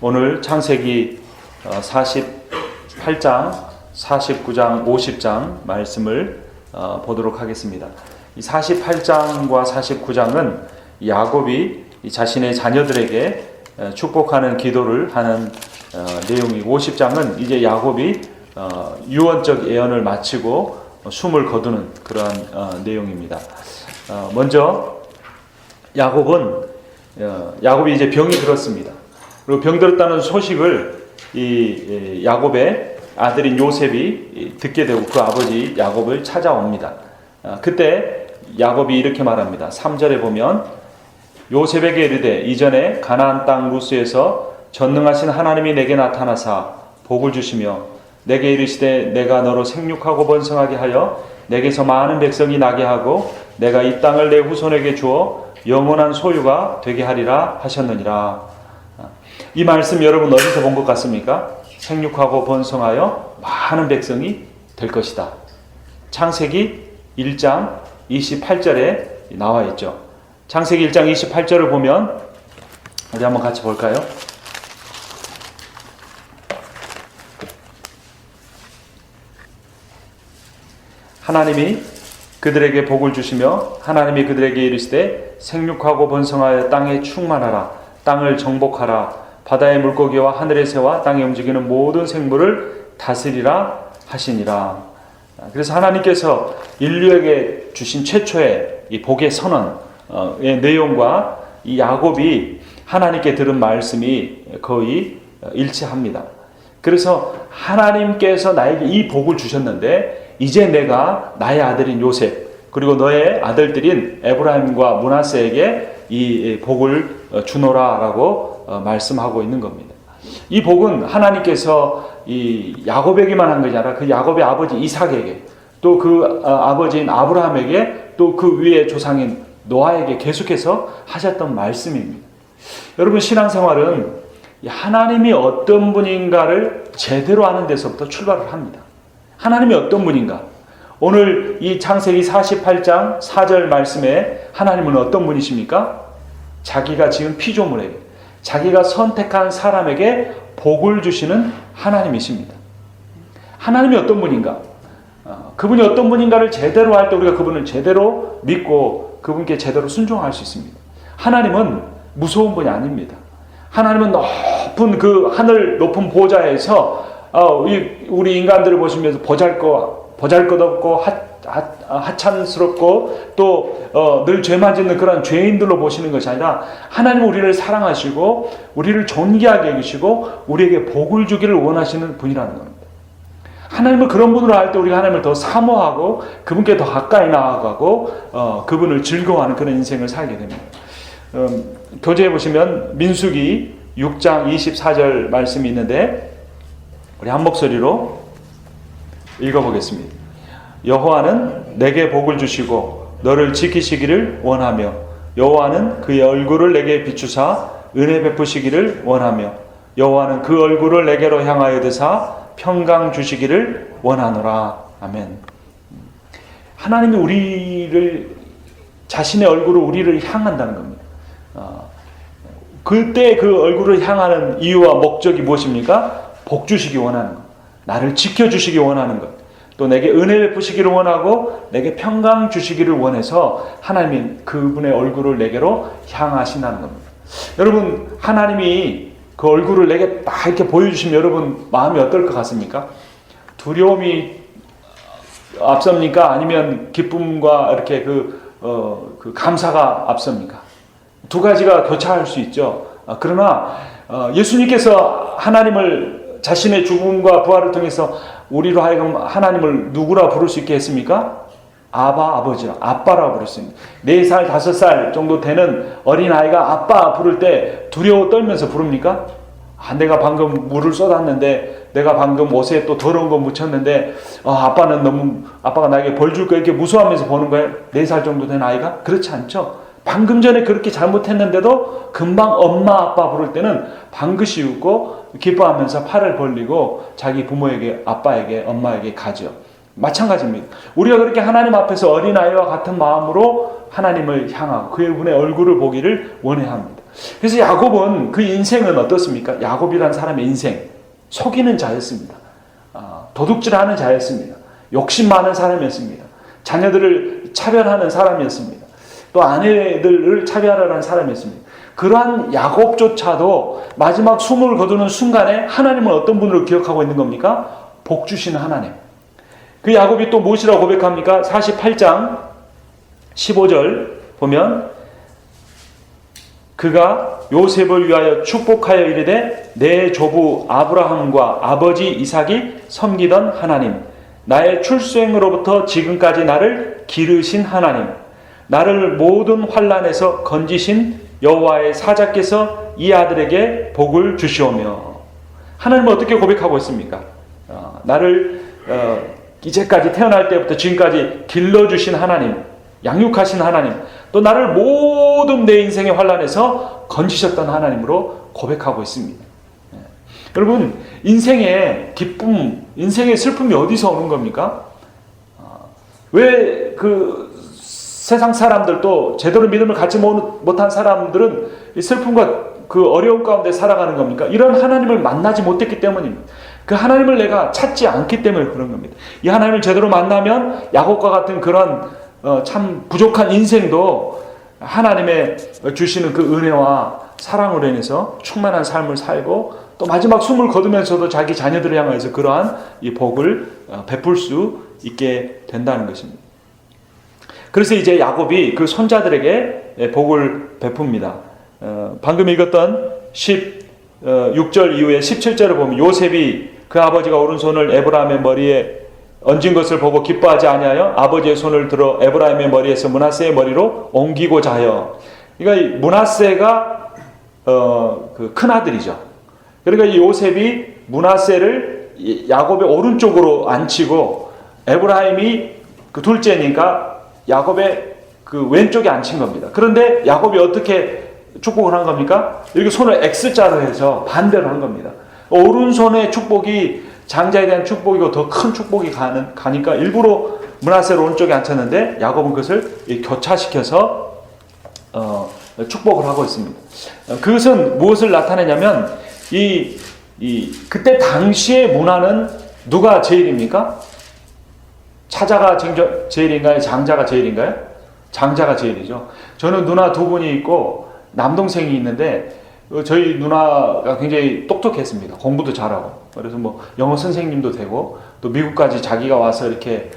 오늘 창세기 48장, 49장, 50장 말씀을 보도록 하겠습니다. 이 48장과 49장은 야곱이 자신의 자녀들에게 축복하는 기도를 하는 내용이고, 50장은 이제 야곱이 유언적 예언을 마치고 숨을 거두는 그러한 내용입니다. 먼저 야곱이 이제 병이 들었습니다. 그리고 병들었다는 소식을 이 야곱의 아들인 요셉이 듣게 되고 그 아버지 야곱을 찾아옵니다. 그때 야곱이 이렇게 말합니다. 3절에 보면 요셉에게 이르되 이전에 가나안 땅 루스에서 전능하신 하나님이 내게 나타나사 복을 주시며 내게 이르시되 내가 너로 생육하고 번성하게 하여 내게서 많은 백성이 나게 하고 내가 이 땅을 내 후손에게 주어 영원한 소유가 되게 하리라 하셨느니라. 이 말씀 여러분 어디서 본 것 같습니까? 생육하고 번성하여 많은 백성이 될 것이다. 창세기 1장 28절에 나와 있죠. 창세기 1장 28절을 보면 우리 한번 같이 볼까요? 하나님이 그들에게 복을 주시며 하나님이 그들에게 이르시되 생육하고 번성하여 땅에 충만하라. 땅을 정복하라. 바다의 물고기와 하늘의 새와 땅에 움직이는 모든 생물을 다스리라 하시니라. 그래서 하나님께서 인류에게 주신 최초의 이 복의 선언의 내용과 이 야곱이 하나님께 들은 말씀이 거의 일치합니다. 그래서 하나님께서 나에게 이 복을 주셨는데 이제 내가 나의 아들인 요셉 그리고 너의 아들들인 에브라임과 므낫세에게 이 복을 주노라라고 말씀하고 있는 겁니다. 이 복은 하나님께서 이 야곱에게만 한 것이 아니라 그 야곱의 아버지 이삭에게 또 그 아버지인 아브라함에게 또 그 위에 조상인 노아에게 계속해서 하셨던 말씀입니다. 여러분 신앙생활은 하나님이 어떤 분인가를 제대로 아는 데서부터 출발을 합니다. 하나님이 어떤 분인가? 오늘 이 창세기 48장 4절 말씀에 하나님은 어떤 분이십니까? 자기가 지은 피조물에게 자기가 선택한 사람에게 복을 주시는 하나님이십니다. 하나님이 어떤 분인가? 그분이 어떤 분인가를 제대로 할 때 우리가 그분을 제대로 믿고 그분께 제대로 순종할 수 있습니다. 하나님은 무서운 분이 아닙니다. 하나님은 높은 그 하늘 높은 보좌에서 우리 인간들을 보시면서 보잘것없고 하찮스럽고 또 늘 죄만 짓는 그런 죄인들로 보시는 것이 아니라 하나님은 우리를 사랑하시고 우리를 존귀하게 여기시고 우리에게 복을 주기를 원하시는 분이라는 겁니다. 하나님을 그런 분으로 할 때 우리가 하나님을 더 사모하고 그분께 더 가까이 나아가고 그분을 즐거워하는 그런 인생을 살게 됩니다. 교재에 보시면 민수기 6장 24절 말씀이 있는데 우리 한 목소리로 읽어보겠습니다. 여호와는 내게 복을 주시고 너를 지키시기를 원하며 여호와는 그의 얼굴을 내게 비추사 은혜 베푸시기를 원하며 여호와는 그 얼굴을 내게로 향하여 드사 평강 주시기를 원하노라. 아멘. 하나님이 우리를 자신의 얼굴을 우리를 향한다는 겁니다. 그때 그 얼굴을 향하는 이유와 목적이 무엇입니까? 복 주시기 원하는 것, 나를 지켜주시기 원하는 것, 또 내게 은혜 베푸시기를 원하고 내게 평강 주시기를 원해서 하나님이 그분의 얼굴을 내게로 향하신다는 겁니다. 여러분 하나님이 그 얼굴을 내게 딱 이렇게 보여주시면 여러분 마음이 어떨 것 같습니까? 두려움이 앞섭니까? 아니면 기쁨과 이렇게 그 감사가 앞섭니까? 두 가지가 교차할 수 있죠. 그러나 예수님께서 하나님을 자신의 죽음과 부활을 통해서 우리로 하여금 하나님을 누구라 부를 수 있게 했습니까? 아버지라, 아빠라 부르습니다. 4살, 5살 정도 되는 어린아이가 아빠 부를 때 두려워 떨면서 부릅니까? 내가 방금 물을 쏟았는데, 내가 방금 옷에 또 더러운 거 묻혔는데, 아빠가 나에게 벌 줄 거 이렇게 무서워하면서 보는 거예요? 4살 정도 된 아이가? 그렇지 않죠? 방금 전에 그렇게 잘못했는데도 금방 엄마, 아빠 부를 때는 방긋이 웃고 기뻐하면서 팔을 벌리고 자기 부모에게, 아빠에게, 엄마에게 가죠. 마찬가지입니다. 우리가 그렇게 하나님 앞에서 어린아이와 같은 마음으로 하나님을 향하고 그분의 얼굴을 보기를 원해야 합니다. 그래서 야곱은 그 인생은 어떻습니까? 야곱이라는 사람의 인생, 속이는 자였습니다. 도둑질하는 자였습니다. 욕심 많은 사람이었습니다. 자녀들을 차별하는 사람이었습니다. 또 아내들을 차별하는 사람이었습니다. 그러한 야곱조차도 마지막 숨을 거두는 순간에 하나님은 어떤 분으로 기억하고 있는 겁니까? 복 주시는 하나님. 그 야곱이 또 무엇이라고 고백합니까? 48장 15절 보면 그가 요셉을 위하여 축복하여 이르되 내 조부 아브라함과 아버지 이삭이 섬기던 하나님, 나의 출생으로부터 지금까지 나를 기르신 하나님, 나를 모든 환난에서 건지신 여호와의 사자께서 이 아들에게 복을 주시오며. 하나님은 어떻게 고백하고 있습니까? 나를 이제까지 태어날 때부터 지금까지 길러주신 하나님, 양육하신 하나님, 또 나를 모든 내 인생의 환난에서 건지셨던 하나님으로 고백하고 있습니다. 여러분, 인생의 기쁨, 인생의 슬픔이 어디서 오는 겁니까? 왜 세상 사람들도 제대로 믿음을 갖지 못한 사람들은 이 슬픔과 그 어려움 가운데 살아가는 겁니까? 이런 하나님을 만나지 못했기 때문입니다. 그 하나님을 내가 찾지 않기 때문에 그런 겁니다. 이 하나님을 제대로 만나면 야곱과 같은 그런 참 부족한 인생도 하나님의 주시는 그 은혜와 사랑으로 인해서 충만한 삶을 살고 또 마지막 숨을 거두면서도 자기 자녀들을 향해서 그러한 이 복을 베풀 수 있게 된다는 것입니다. 그래서 이제 야곱이 그 손자들에게 복을 베풉니다. 방금 읽었던 16절 이후에 17절을 보면 요셉이 그 아버지가 오른손을 에브라임의 머리에 얹은 것을 보고 기뻐하지 아니하여 아버지의 손을 들어 에브라임의 머리에서 므낫세의 머리로 옮기고자 하여. 그러니까 므낫세가 그 큰 아들이죠. 그러니까 이 요셉이 므낫세를 야곱의 오른쪽으로 앉히고 에브라임이 그 둘째니까 야곱의 그 왼쪽에 앉힌 겁니다. 그런데 야곱이 어떻게 축복을 한 겁니까? 이렇게 손을 X자로 해서 반대로 한 겁니다. 오른손의 축복이 장자에 대한 축복이고 더 큰 축복이 가니까 일부러 므낫세를 오른쪽에 앉혔는데 야곱은 그것을 교차시켜서 축복을 하고 있습니다. 그것은 무엇을 나타내냐면 그때 당시의 문화는 누가 제일입니까? 차자가 제일인가요? 장자가 제일인가요? 장자가 제일이죠. 저는 누나 두 분이 있고 남동생이 있는데 저희 누나가 굉장히 똑똑했습니다. 공부도 잘하고. 그래서 뭐 영어 선생님도 되고 또 미국까지 자기가 와서 이렇게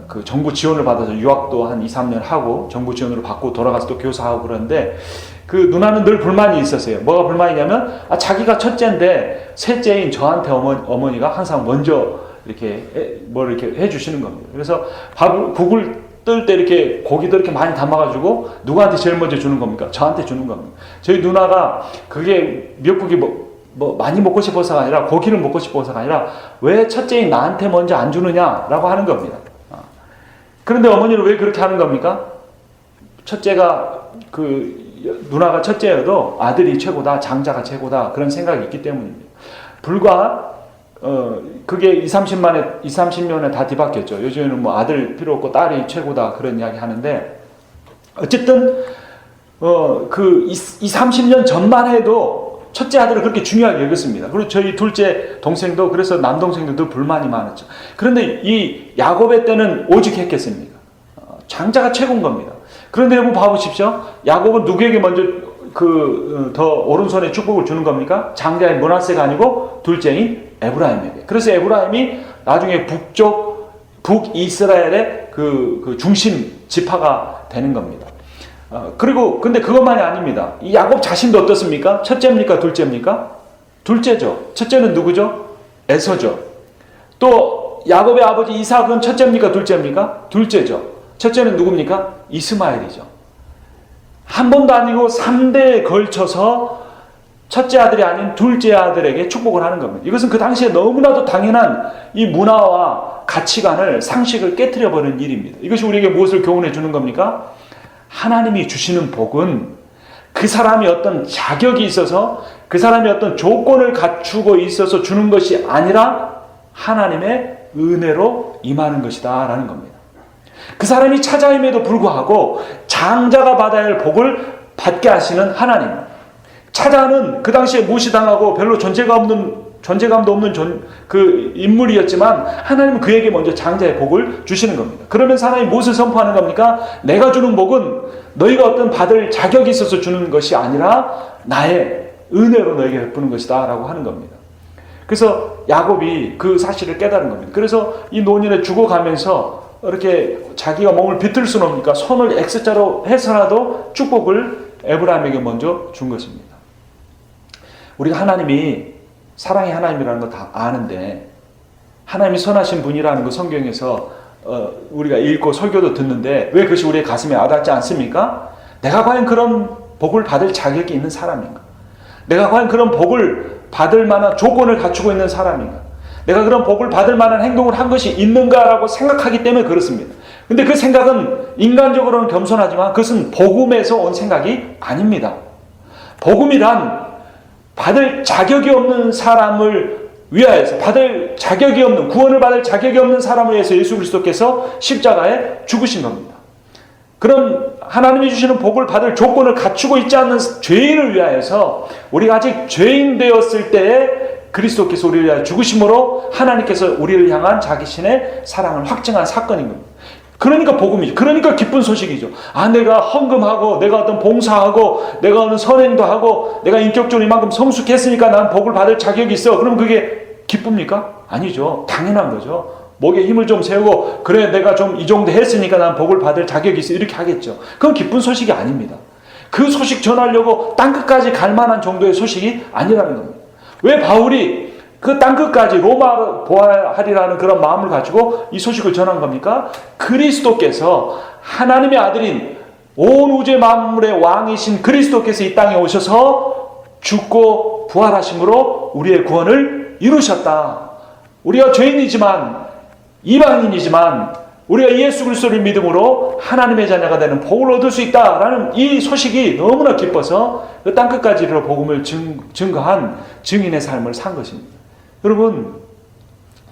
그 정부 지원을 받아서 유학도 한 2, 3년 하고 정부 지원으로 받고 돌아가서 또 교사하고 그러는데 그 누나는 늘 불만이 있었어요. 뭐가 불만이냐면 자기가 첫째인데 셋째인 저한테 어머니가 항상 먼저 이렇게 뭘 이렇게 해주시는 겁니다. 그래서 국을 뜰 때 이렇게 고기도 이렇게 많이 담아가지고 누구한테 제일 먼저 주는 겁니까? 저한테 주는 겁니다. 저희 누나가 그게 미역국이 뭐 많이 먹고 싶어서가 아니라 고기를 먹고 싶어서가 아니라 왜 첫째인 나한테 먼저 안 주느냐라고 하는 겁니다. 그런데 어머니는 왜 그렇게 하는 겁니까? 첫째가 누나가 첫째여도 아들이 최고다, 장자가 최고다 그런 생각이 있기 때문입니다. 불과 그게 20, 30년에 다 뒤바뀌었죠. 요즘에는 뭐 아들 필요 없고 딸이 최고다 그런 이야기 하는데 어쨌든 그 20, 30년 전만 해도 첫째 아들을 그렇게 중요하게 여겼습니다. 그리고 저희 둘째 동생도 그래서 남동생들도 불만이 많았죠. 그런데 이 야곱의 때는 오직 했겠습니까? 장자가 최고인 겁니다. 그런데 여러분 봐보십시오. 야곱은 누구에게 먼저 더 오른손에 축복을 주는 겁니까? 장자인 므낫세가 아니고 둘째인 에브라임에게. 그래서 에브라임이 나중에 북이스라엘의 그 중심 지파가 되는 겁니다. 근데 그것만이 아닙니다. 이 야곱 자신도 어떻습니까? 첫째입니까? 둘째입니까? 둘째죠. 첫째는 누구죠? 에서죠. 또 야곱의 아버지 이삭은 첫째입니까? 둘째입니까? 둘째죠. 첫째는 누굽니까? 이스마엘이죠. 한 번도 아니고 3대에 걸쳐서 첫째 아들이 아닌 둘째 아들에게 축복을 하는 겁니다. 이것은 그 당시에 너무나도 당연한 이 문화와 가치관을, 상식을 깨트려버리는 일입니다. 이것이 우리에게 무엇을 교훈해 주는 겁니까? 하나님이 주시는 복은 그 사람이 어떤 자격이 있어서 그 사람이 어떤 조건을 갖추고 있어서 주는 것이 아니라 하나님의 은혜로 임하는 것이다 라는 겁니다. 그 사람이 차자임에도 불구하고 장자가 받아야 할 복을 받게 하시는 하나님, 차자는 그 당시에 무시당하고 별로 존재감도 없는 그 인물이었지만 하나님은 그에게 먼저 장자의 복을 주시는 겁니다. 그러면서 하나님 무엇을 선포하는 겁니까? 내가 주는 복은 너희가 어떤 받을 자격이 있어서 주는 것이 아니라 나의 은혜로 너에게 베푸는 것이다 라고 하는 겁니다. 그래서 야곱이 그 사실을 깨달은 겁니다. 그래서 이 노년에 죽어가면서 이렇게 자기가 몸을 비틀 수는 없으니까 손을 X자로 해서라도 축복을 에브라임에게 먼저 준 것입니다. 우리가 하나님이 사랑의 하나님이라는 거 다 아는데 하나님이 선하신 분이라는 거 성경에서 우리가 읽고 설교도 듣는데 왜 그것이 우리의 가슴에 와닿지 않습니까? 내가 과연 그런 복을 받을 자격이 있는 사람인가? 내가 과연 그런 복을 받을 만한 조건을 갖추고 있는 사람인가? 내가 그런 복을 받을 만한 행동을 한 것이 있는가라고 생각하기 때문에 그렇습니다. 근데 그 생각은 인간적으로는 겸손하지만 그것은 복음에서 온 생각이 아닙니다. 복음이란 받을 자격이 없는 사람을 위하여서 구원을 받을 자격이 없는 사람을 위해서 예수 그리스도께서 십자가에 죽으신 겁니다. 그럼 하나님이 주시는 복을 받을 조건을 갖추고 있지 않는 죄인을 위하여서 우리가 아직 죄인 되었을 때에 그리스도께서 우리를 위하여 죽으심으로 하나님께서 우리를 향한 자기신의 사랑을 확증한 사건인 겁니다. 그러니까 복음이죠. 그러니까 기쁜 소식이죠. 내가 헌금하고 내가 어떤 봉사하고 내가 어느 선행도 하고 내가 인격적으로 이만큼 성숙했으니까 난 복을 받을 자격이 있어. 그럼 그게 기쁩니까? 아니죠. 당연한 거죠. 목에 힘을 좀 세우고 그래 내가 좀 이 정도 했으니까 난 복을 받을 자격이 있어 이렇게 하겠죠. 그건 기쁜 소식이 아닙니다. 그 소식 전하려고 땅끝까지 갈 만한 정도의 소식이 아니라는 겁니다. 왜 바울이 그 땅끝까지 로마로 보아하리라는 그런 마음을 가지고 이 소식을 전한 겁니까? 그리스도께서 하나님의 아들인 온 우주의 만물의 왕이신 그리스도께서 이 땅에 오셔서 죽고 부활하심으로 우리의 구원을 이루셨다. 우리가 죄인이지만 이방인이지만 우리가 예수 그리스도를 믿음으로 하나님의 자녀가 되는 복을 얻을 수 있다라는 이 소식이 너무나 기뻐서 그 땅끝까지 이르러 복음을 증거한 증인의 삶을 산 것입니다. 여러분,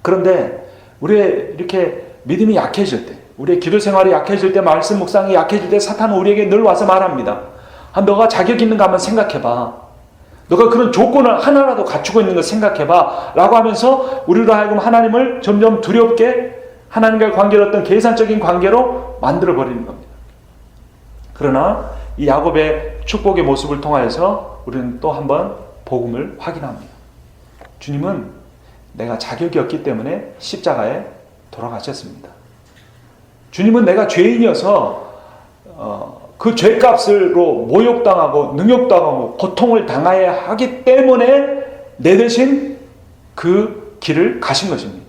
그런데 우리의 이렇게 믿음이 약해질 때, 우리의 기도 생활이 약해질 때, 말씀 묵상이 약해질 때 사탄은 우리에게 늘 와서 말합니다. 너가 자격 있는가 한번 생각해봐. 너가 그런 조건을 하나라도 갖추고 있는 거 생각해봐 라고 하면서 우리로 하여금 하나님을 점점 두렵게 하나님과의 관계를 어떤 계산적인 관계로 만들어버리는 겁니다. 그러나 이 야곱의 축복의 모습을 통하여서 우리는 또 한번 복음을 확인합니다. 주님은 내가 자격이 없기 때문에 십자가에 돌아가셨습니다. 주님은 내가 죄인이어서 그 죄값으로 모욕당하고 능욕당하고 고통을 당해야 하기 때문에 내 대신 그 길을 가신 것입니다.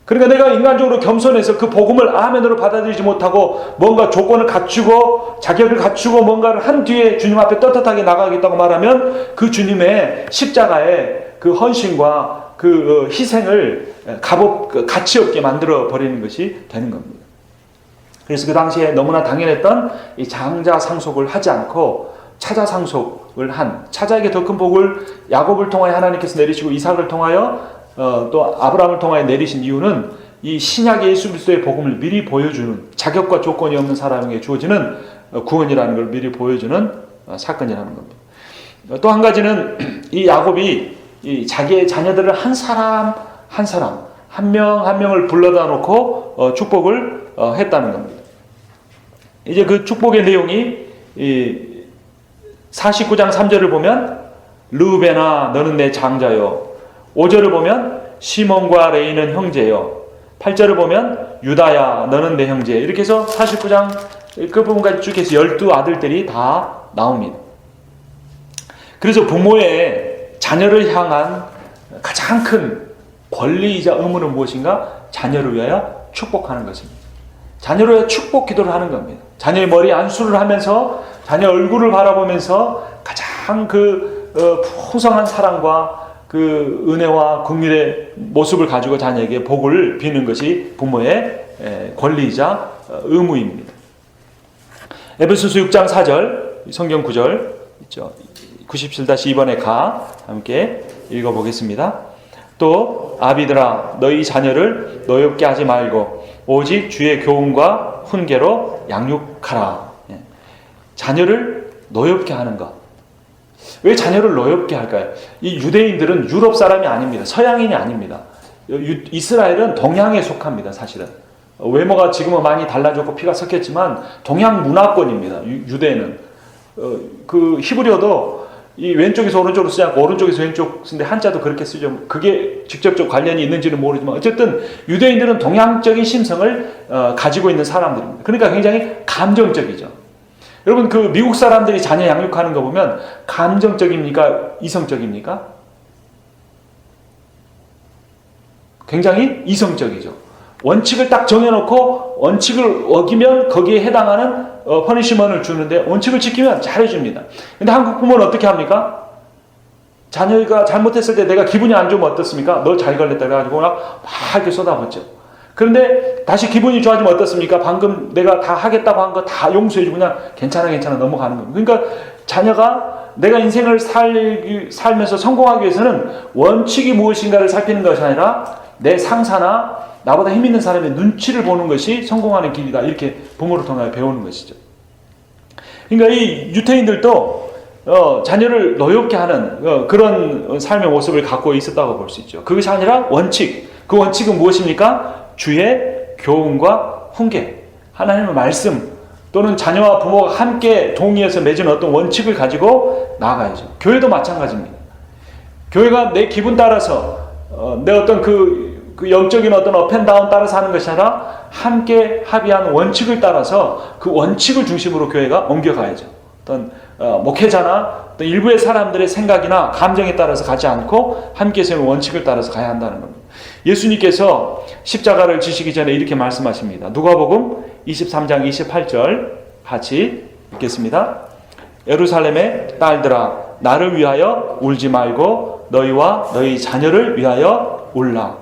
그러니까 내가 인간적으로 겸손해서 그 복음을 아멘으로 받아들이지 못하고 뭔가 조건을 갖추고 자격을 갖추고 뭔가를 한 뒤에 주님 앞에 떳떳하게 나가겠다고 말하면 그 주님의 십자가의 그 헌신과 그 희생을 가치 없게 만들어 버리는 것이 되는 겁니다. 그래서 그 당시에 너무나 당연했던 이 장자 상속을 하지 않고 차자 상속을 한 차자에게 더 큰 복을 야곱을 통하여 하나님께서 내리시고 이삭을 통하여 또 아브라함을 통하여 내리신 이유는 이 신약의 예수 그리스도의 복음을 미리 보여주는 자격과 조건이 없는 사람에게 주어지는 구원이라는 걸 미리 보여주는 사건이라는 겁니다. 또 한 가지는 이 야곱이 이 자기의 자녀들을 한 사람 한 명 한 명을 불러다 놓고 축복을 했다는 겁니다. 이제 그 축복의 내용이 49장 3절을 보면 르우벤아 너는 내 장자요. 5절을 보면 시몬과 레이는 형제요. 8절을 보면 유다야 너는 내 형제. 이렇게 해서 49장 그 부분까지 쭉 해서 12아들들이 다 나옵니다. 그래서 부모의 자녀를 향한 가장 큰 권리이자 의무는 무엇인가? 자녀를 위하여 축복하는 것입니다. 자녀를 위하여 축복 기도를 하는 겁니다. 자녀의 머리 안수를 하면서 자녀 얼굴을 바라보면서 가장 풍성한 사랑과 그 은혜와 긍휼의 모습을 가지고 자녀에게 복을 비는 것이 부모의 권리이자 의무입니다. 에베소서 6장 4절 성경 구절 있죠. 97-2번에 가 함께 읽어보겠습니다. 또 아비들아 너희 자녀를 노엽게 하지 말고 오직 주의 교훈과 훈계로 양육하라. 자녀를 노엽게 하는 것. 왜 자녀를 노엽게 할까요? 이 유대인들은 유럽 사람이 아닙니다. 서양인이 아닙니다. 이스라엘은 동양에 속합니다. 사실은. 외모가 지금은 많이 달라졌고 피가 섞였지만 동양 문화권입니다. 유대는. 그 히브리어도 이 왼쪽에서 오른쪽으로 쓰지 않고 오른쪽에서 왼쪽 쓰는데 한자도 그렇게 쓰죠. 그게 직접적 관련이 있는지는 모르지만 어쨌든 유대인들은 동양적인 심성을 가지고 있는 사람들입니다. 그러니까 굉장히 감정적이죠. 여러분 그 미국 사람들이 자녀 양육하는 거 보면 감정적입니까? 이성적입니까? 굉장히 이성적이죠. 원칙을 딱 정해놓고 원칙을 어기면 거기에 해당하는 퍼니시먼트를 주는데 원칙을 지키면 잘해줍니다. 근데 한국 부모는 어떻게 합니까? 자녀가 잘못했을 때 내가 기분이 안 좋으면 어떻습니까? 너 잘 걸렸다 그래가지고 막 이렇게 쏟아붓죠. 그런데 다시 기분이 좋아지면 어떻습니까? 방금 내가 다 하겠다고 한 거 다 용서해주고 그냥 괜찮아 넘어가는 겁니다. 그러니까 자녀가 내가 인생을 살면서 성공하기 위해서는 원칙이 무엇인가를 살피는 것이 아니라 내 상사나 나보다 힘 있는 사람의 눈치를 보는 것이 성공하는 길이다. 이렇게 부모를 통하여 배우는 것이죠. 그러니까 이 유태인들도 자녀를 노엽게 하는 그런 삶의 모습을 갖고 있었다고 볼 수 있죠. 그것이 아니라 원칙. 그 원칙은 무엇입니까? 주의 교훈과 훈계. 하나님의 말씀 또는 자녀와 부모가 함께 동의해서 맺은 어떤 원칙을 가지고 나아가야죠. 교회도 마찬가지입니다. 교회가 내 기분 따라서 내 어떤 그 영적인 어떤 업앤다운 따라서 하는 것이 아니라 함께 합의한 원칙을 따라서 그 원칙을 중심으로 교회가 옮겨가야죠. 어떤 목회자나 어떤 일부의 사람들의 생각이나 감정에 따라서 가지 않고 함께 세운 원칙을 따라서 가야 한다는 겁니다. 예수님께서 십자가를 지시기 전에 이렇게 말씀하십니다. 누가복음 23장 28절 같이 읽겠습니다. 예루살렘의 딸들아 나를 위하여 울지 말고 너희와 너희 자녀를 위하여 울라.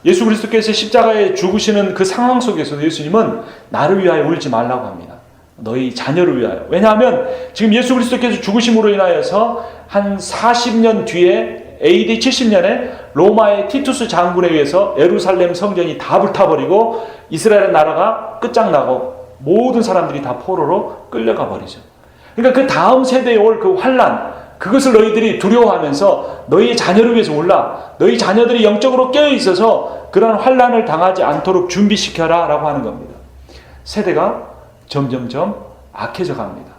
예수 그리스도께서 십자가에 죽으시는 그 상황 속에서도 예수님은 나를 위하여 울지 말라고 합니다. 너희 자녀를 위하여. 왜냐하면 지금 예수 그리스도께서 죽으심으로 인하여서 한 40년 뒤에 AD 70년에 로마의 티투스 장군에 의해서 예루살렘 성전이 다 불타버리고 이스라엘 나라가 끝장나고 모든 사람들이 다 포로로 끌려가 버리죠. 그러니까 그 다음 세대에 올 그 환난, 그것을 너희들이 두려워하면서 너희 자녀를 위해서 올라, 너희 자녀들이 영적으로 깨어있어서 그런 환난을 당하지 않도록 준비시켜라 라고 하는 겁니다. 세대가 점점점 악해져 갑니다.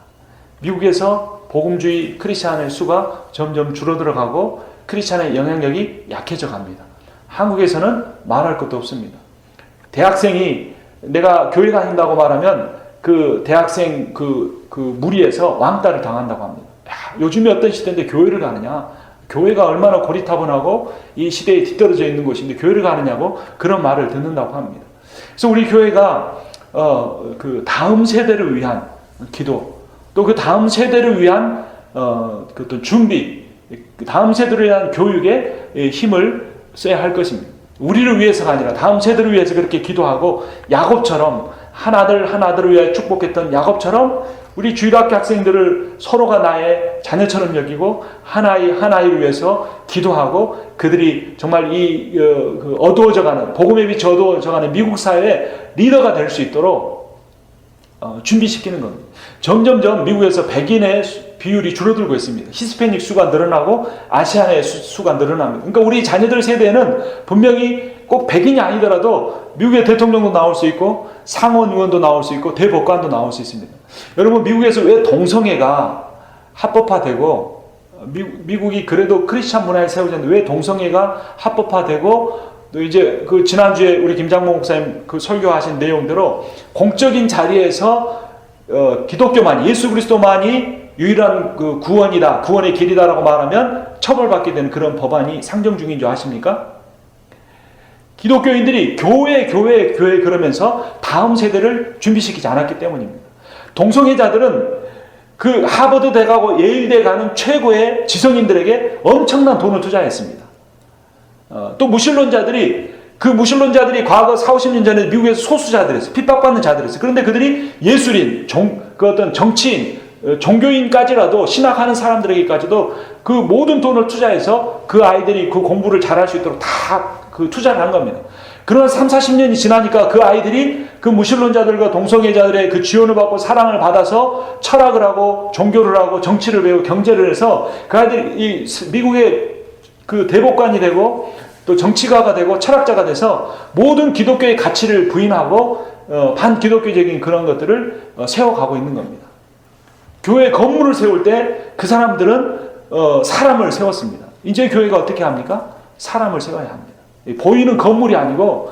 미국에서 복음주의 크리스찬의 수가 점점 줄어들어가고 크리스찬의 영향력이 약해져 갑니다. 한국에서는 말할 것도 없습니다. 대학생이 내가 교회 다닌다고 말하면 그 대학생 그 무리에서 왕따를 당한다고 합니다. 야, 요즘에 어떤 시대인데 교회를 가느냐? 교회가 얼마나 고리타분하고 이 시대에 뒤떨어져 있는 곳인데 교회를 가느냐고 그런 말을 듣는다고 합니다. 그래서 우리 교회가 그 다음 세대를 위한 기도, 또 그 다음 세대를 위한 그 또 준비, 그 다음 세대를 위한 교육에 힘을 써야 할 것입니다. 우리를 위해서가 아니라 다음 세대를 위해서 그렇게 기도하고 야곱처럼 한 아들을 위해 축복했던 야곱처럼 우리 주일학교 학생들을 서로가 나의 자녀처럼 여기고 하나를 위해서 기도하고 그들이 정말 이 어두워져가는 복음의 빛이 어두워져가는 미국 사회의 리더가 될 수 있도록 준비시키는 겁니다. 점점점 미국에서 백인의 비율이 줄어들고 있습니다. 히스패닉 수가 늘어나고 아시아의 수가 늘어납니다. 그러니까 우리 자녀들 세대에는 분명히 꼭 백인이 아니더라도 미국의 대통령도 나올 수 있고 상원 의원도 나올 수 있고 대법관도 나올 수 있습니다. 여러분 미국에서 왜 동성애가 합법화되고 미국이 그래도 크리스찬 문화에 세워졌는데 왜 동성애가 합법화되고 또 이제 그 지난주에 우리 김장모 목사님 그 설교하신 내용대로 공적인 자리에서 기독교만이 예수 그리스도만이 유일한 그 구원이다, 구원의 길이다라고 말하면 처벌받게 되는 그런 법안이 상정 중인 줄 아십니까? 기독교인들이 교회 그러면서 다음 세대를 준비시키지 않았기 때문입니다. 동성애자들은 그 하버드대 가고 예일대 가는 최고의 지성인들에게 엄청난 돈을 투자했습니다. 또 무신론자들이 과거 40-50년 전에 미국에서 소수자들이었어요. 핍박받는 자들이었어요. 그런데 그들이 예술인, 그 어떤 정치인, 종교인까지라도 신학하는 사람들에게까지도 그 모든 돈을 투자해서 그 아이들이 그 공부를 잘할 수 있도록 다 그 투자를 한 겁니다. 그러나 30-40년이 지나니까 그 아이들이 그 무신론자들과 동성애자들의 그 지원을 받고 사랑을 받아서 철학을 하고 종교를 하고 정치를 배우고 경제를 해서 그 아이들이 미국의 그 대법관이 되고 또 정치가가 되고 철학자가 돼서 모든 기독교의 가치를 부인하고 반기독교적인 그런 것들을 세워가고 있는 겁니다. 교회 건물을 세울 때 그 사람들은 사람을 세웠습니다. 이제 교회가 어떻게 합니까? 사람을 세워야 합니다. 보이는 건물이 아니고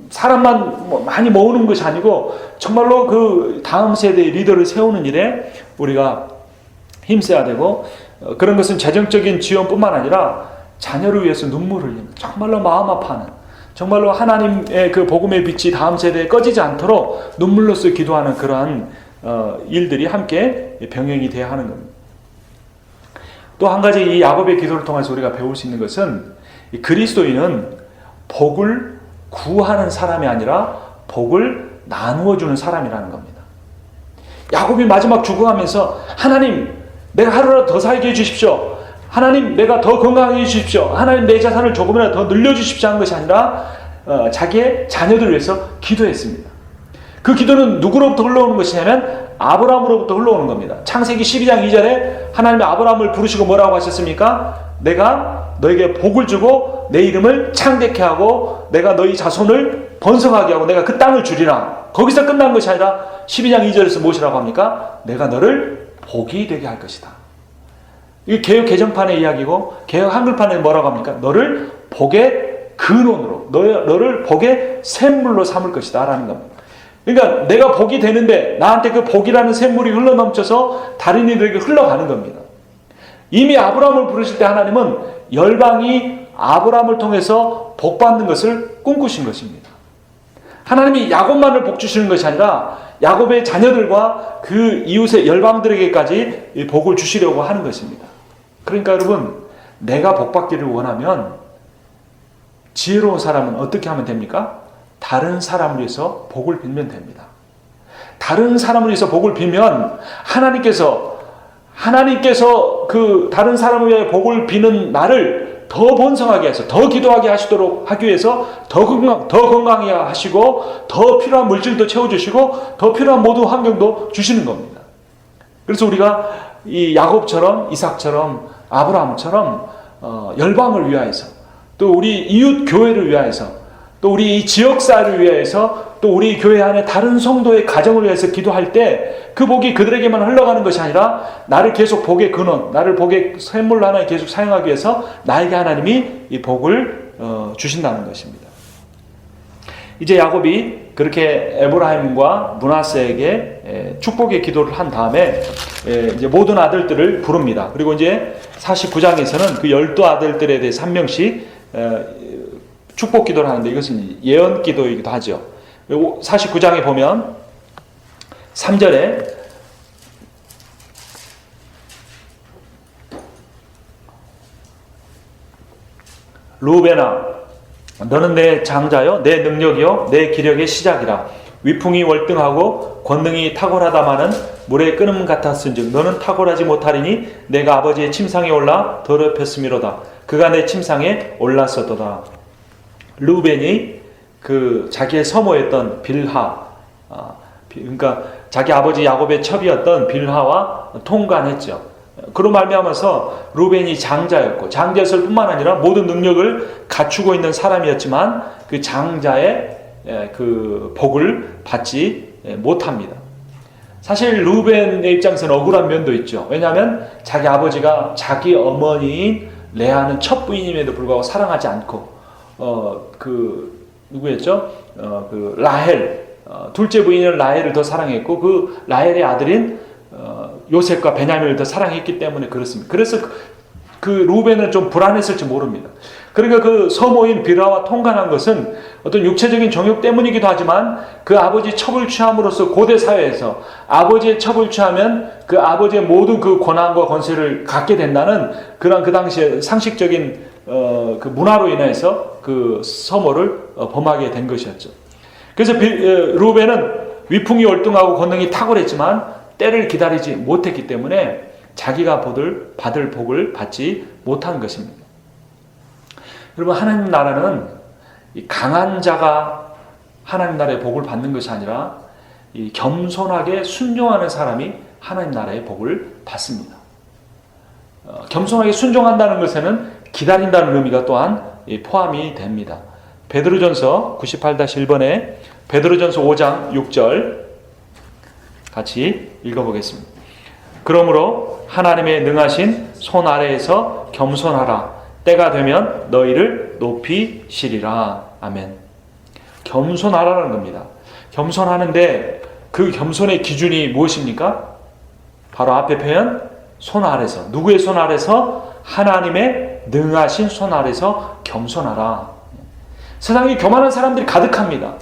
사람만 많이 모으는 것이 아니고 정말로 그 다음 세대의 리더를 세우는 일에 우리가 힘써야 되고, 그런 것은 재정적인 지원뿐만 아니라 자녀를 위해서 눈물을 흘리는, 정말로 마음 아파하는, 정말로 하나님의 그 복음의 빛이 다음 세대에 꺼지지 않도록 눈물로써 기도하는 그러한 일들이 함께 병행이 돼야 하는 겁니다. 또 한 가지 이 야곱의 기도를 통해서 우리가 배울 수 있는 것은, 그리스도인은 복을 구하는 사람이 아니라 복을 나누어 주는 사람이라는 겁니다. 야곱이 마지막 죽어가면서 하나님 내가 하루라도 더 살게 해주십시오, 하나님 내가 더 건강하게 해주십시오, 하나님 내 자산을 조금이라도 더 늘려주십시오 한 것이 아니라 자기의 자녀들을 위해서 기도했습니다. 그 기도는 누구로부터 흘러오는 것이냐면 아브라함으로부터 흘러오는 겁니다. 창세기 12장 2절에 하나님이 아브라함을 부르시고 뭐라고 하셨습니까? 내가 너에게 복을 주고 내 이름을 창대케 하고 내가 너희 자손을 번성하게 하고 내가 그 땅을 주리라. 거기서 끝난 것이 아니라 12장 2절에서 무엇이라고 합니까? 내가 너를 복이 되게 할 것이다. 이 개역 개정판의 이야기고, 개역 한글판에 뭐라고 합니까? 너를 복의 근원으로, 너를 복의 샘물로 삼을 것이다 라는 겁니다. 그러니까 내가 복이 되는데 나한테 그 복이라는 샘물이 흘러넘쳐서 다른 이들에게 흘러가는 겁니다. 이미 아브라함을 부르실 때 하나님은 열방이 아브라함을 통해서 복받는 것을 꿈꾸신 것입니다. 하나님이 야곱만을 복 주시는 것이 아니라 야곱의 자녀들과 그 이웃의 열방들에게까지 복을 주시려고 하는 것입니다. 그러니까 여러분, 내가 복받기를 원하면 지혜로운 사람은 어떻게 하면 됩니까? 다른 사람을 위해서 복을 빌면 됩니다. 다른 사람을 위해서 복을 빌면 하나님께서 그 다른 사람을 위해 복을 비는 나를 더 번성하게 해서 더 기도하게 하시도록 하기 위해서 더 건강하게 하시고 더 필요한 물질도 채워주시고 더 필요한 모든 환경도 주시는 겁니다. 그래서 우리가 이 야곱처럼, 이삭처럼, 아브라함처럼 열방을 위하여서, 또 우리 이웃 교회를 위하여서, 또 우리 이 지역사회를 위해서, 또 우리 교회 안에 다른 성도의 가정을 위해서 기도할 때 그 복이 그들에게만 흘러가는 것이 아니라 나를 계속 복의 근원, 나를 복의 샘물로 하나 계속 사용하기 위해서 나에게 하나님이 이 복을 주신다는 것입니다. 이제 야곱이 그렇게 에브라임과 므낫세에게 축복의 기도를 한 다음에 이제 모든 아들들을 부릅니다. 그리고 이제 49장에서는 그 12아들들에 대해서 한 명씩 축복 기도를 하는데, 이것은 예언 기도이기도 하죠. 49장에 보면 3절에 루벤아 너는 내 장자요 내 능력이요 내 기력의 시작이라. 위풍이 월등하고 권능이 탁월하다마는 물의 끓음 같았은즉 너는 탁월하지 못하리니 내가 아버지의 침상에 올라 더럽혔음이로다. 그가 내 침상에 올랐었도다. 루벤이 그 자기의 서모였던 빌하, 그러니까 자기 아버지 야곱의 첩이었던 빌하와 통관했죠. 그로 말미암아서 루벤이 장자였고, 장자였을 뿐만 아니라 모든 능력을 갖추고 있는 사람이었지만 그 장자의 그 복을 받지 못합니다. 사실 루벤의 입장에서는 억울한 면도 있죠. 왜냐하면 자기 아버지가 자기 어머니인 레아는 첫 부인임에도 불구하고 사랑하지 않고 누구였죠? 그 라헬, 둘째 부인은 라헬을 더 사랑했고 그 라헬의 아들인 요셉과 베냐민을 더 사랑했기 때문에 그렇습니다. 그래서 그 루벤은 좀 불안했을지 모릅니다. 그러니까 그 서모인 빌하와 통관한 것은 어떤 육체적인 정욕 때문이기도 하지만 그 아버지 첩을 취함으로써 고대 사회에서 아버지의 첩을 취하면 그 아버지의 모든 그 권한과 권세를 갖게 된다는 그런 그 당시에 상식적인 그 문화로 인해서 그 서모를 범하게 된 것이었죠. 그래서 루벤은 위풍이 월등하고 권능이 탁월했지만 때를 기다리지 못했기 때문에 자기가 받을 복을 받지 못한 것입니다. 여러분, 하나님 나라는 이 강한 자가 하나님 나라의 복을 받는 것이 아니라 이 겸손하게 순종하는 사람이 하나님 나라의 복을 받습니다. 겸손하게 순종한다는 것에는 기다린다는 의미가 또한 포함이 됩니다. 베드로전서 98-1번에 베드로전서 5장 6절 같이 읽어보겠습니다. 그러므로 하나님의 능하신 손 아래에서 겸손하라. 때가 되면 너희를 높이시리라. 아멘. 겸손하라는 겁니다. 겸손하는데 그 겸손의 기준이 무엇입니까? 바로 앞에 표현 손 아래서. 누구의 손 아래서? 하나님의 능하신 손 아래서 겸손하라. 세상에 교만한 사람들이 가득합니다.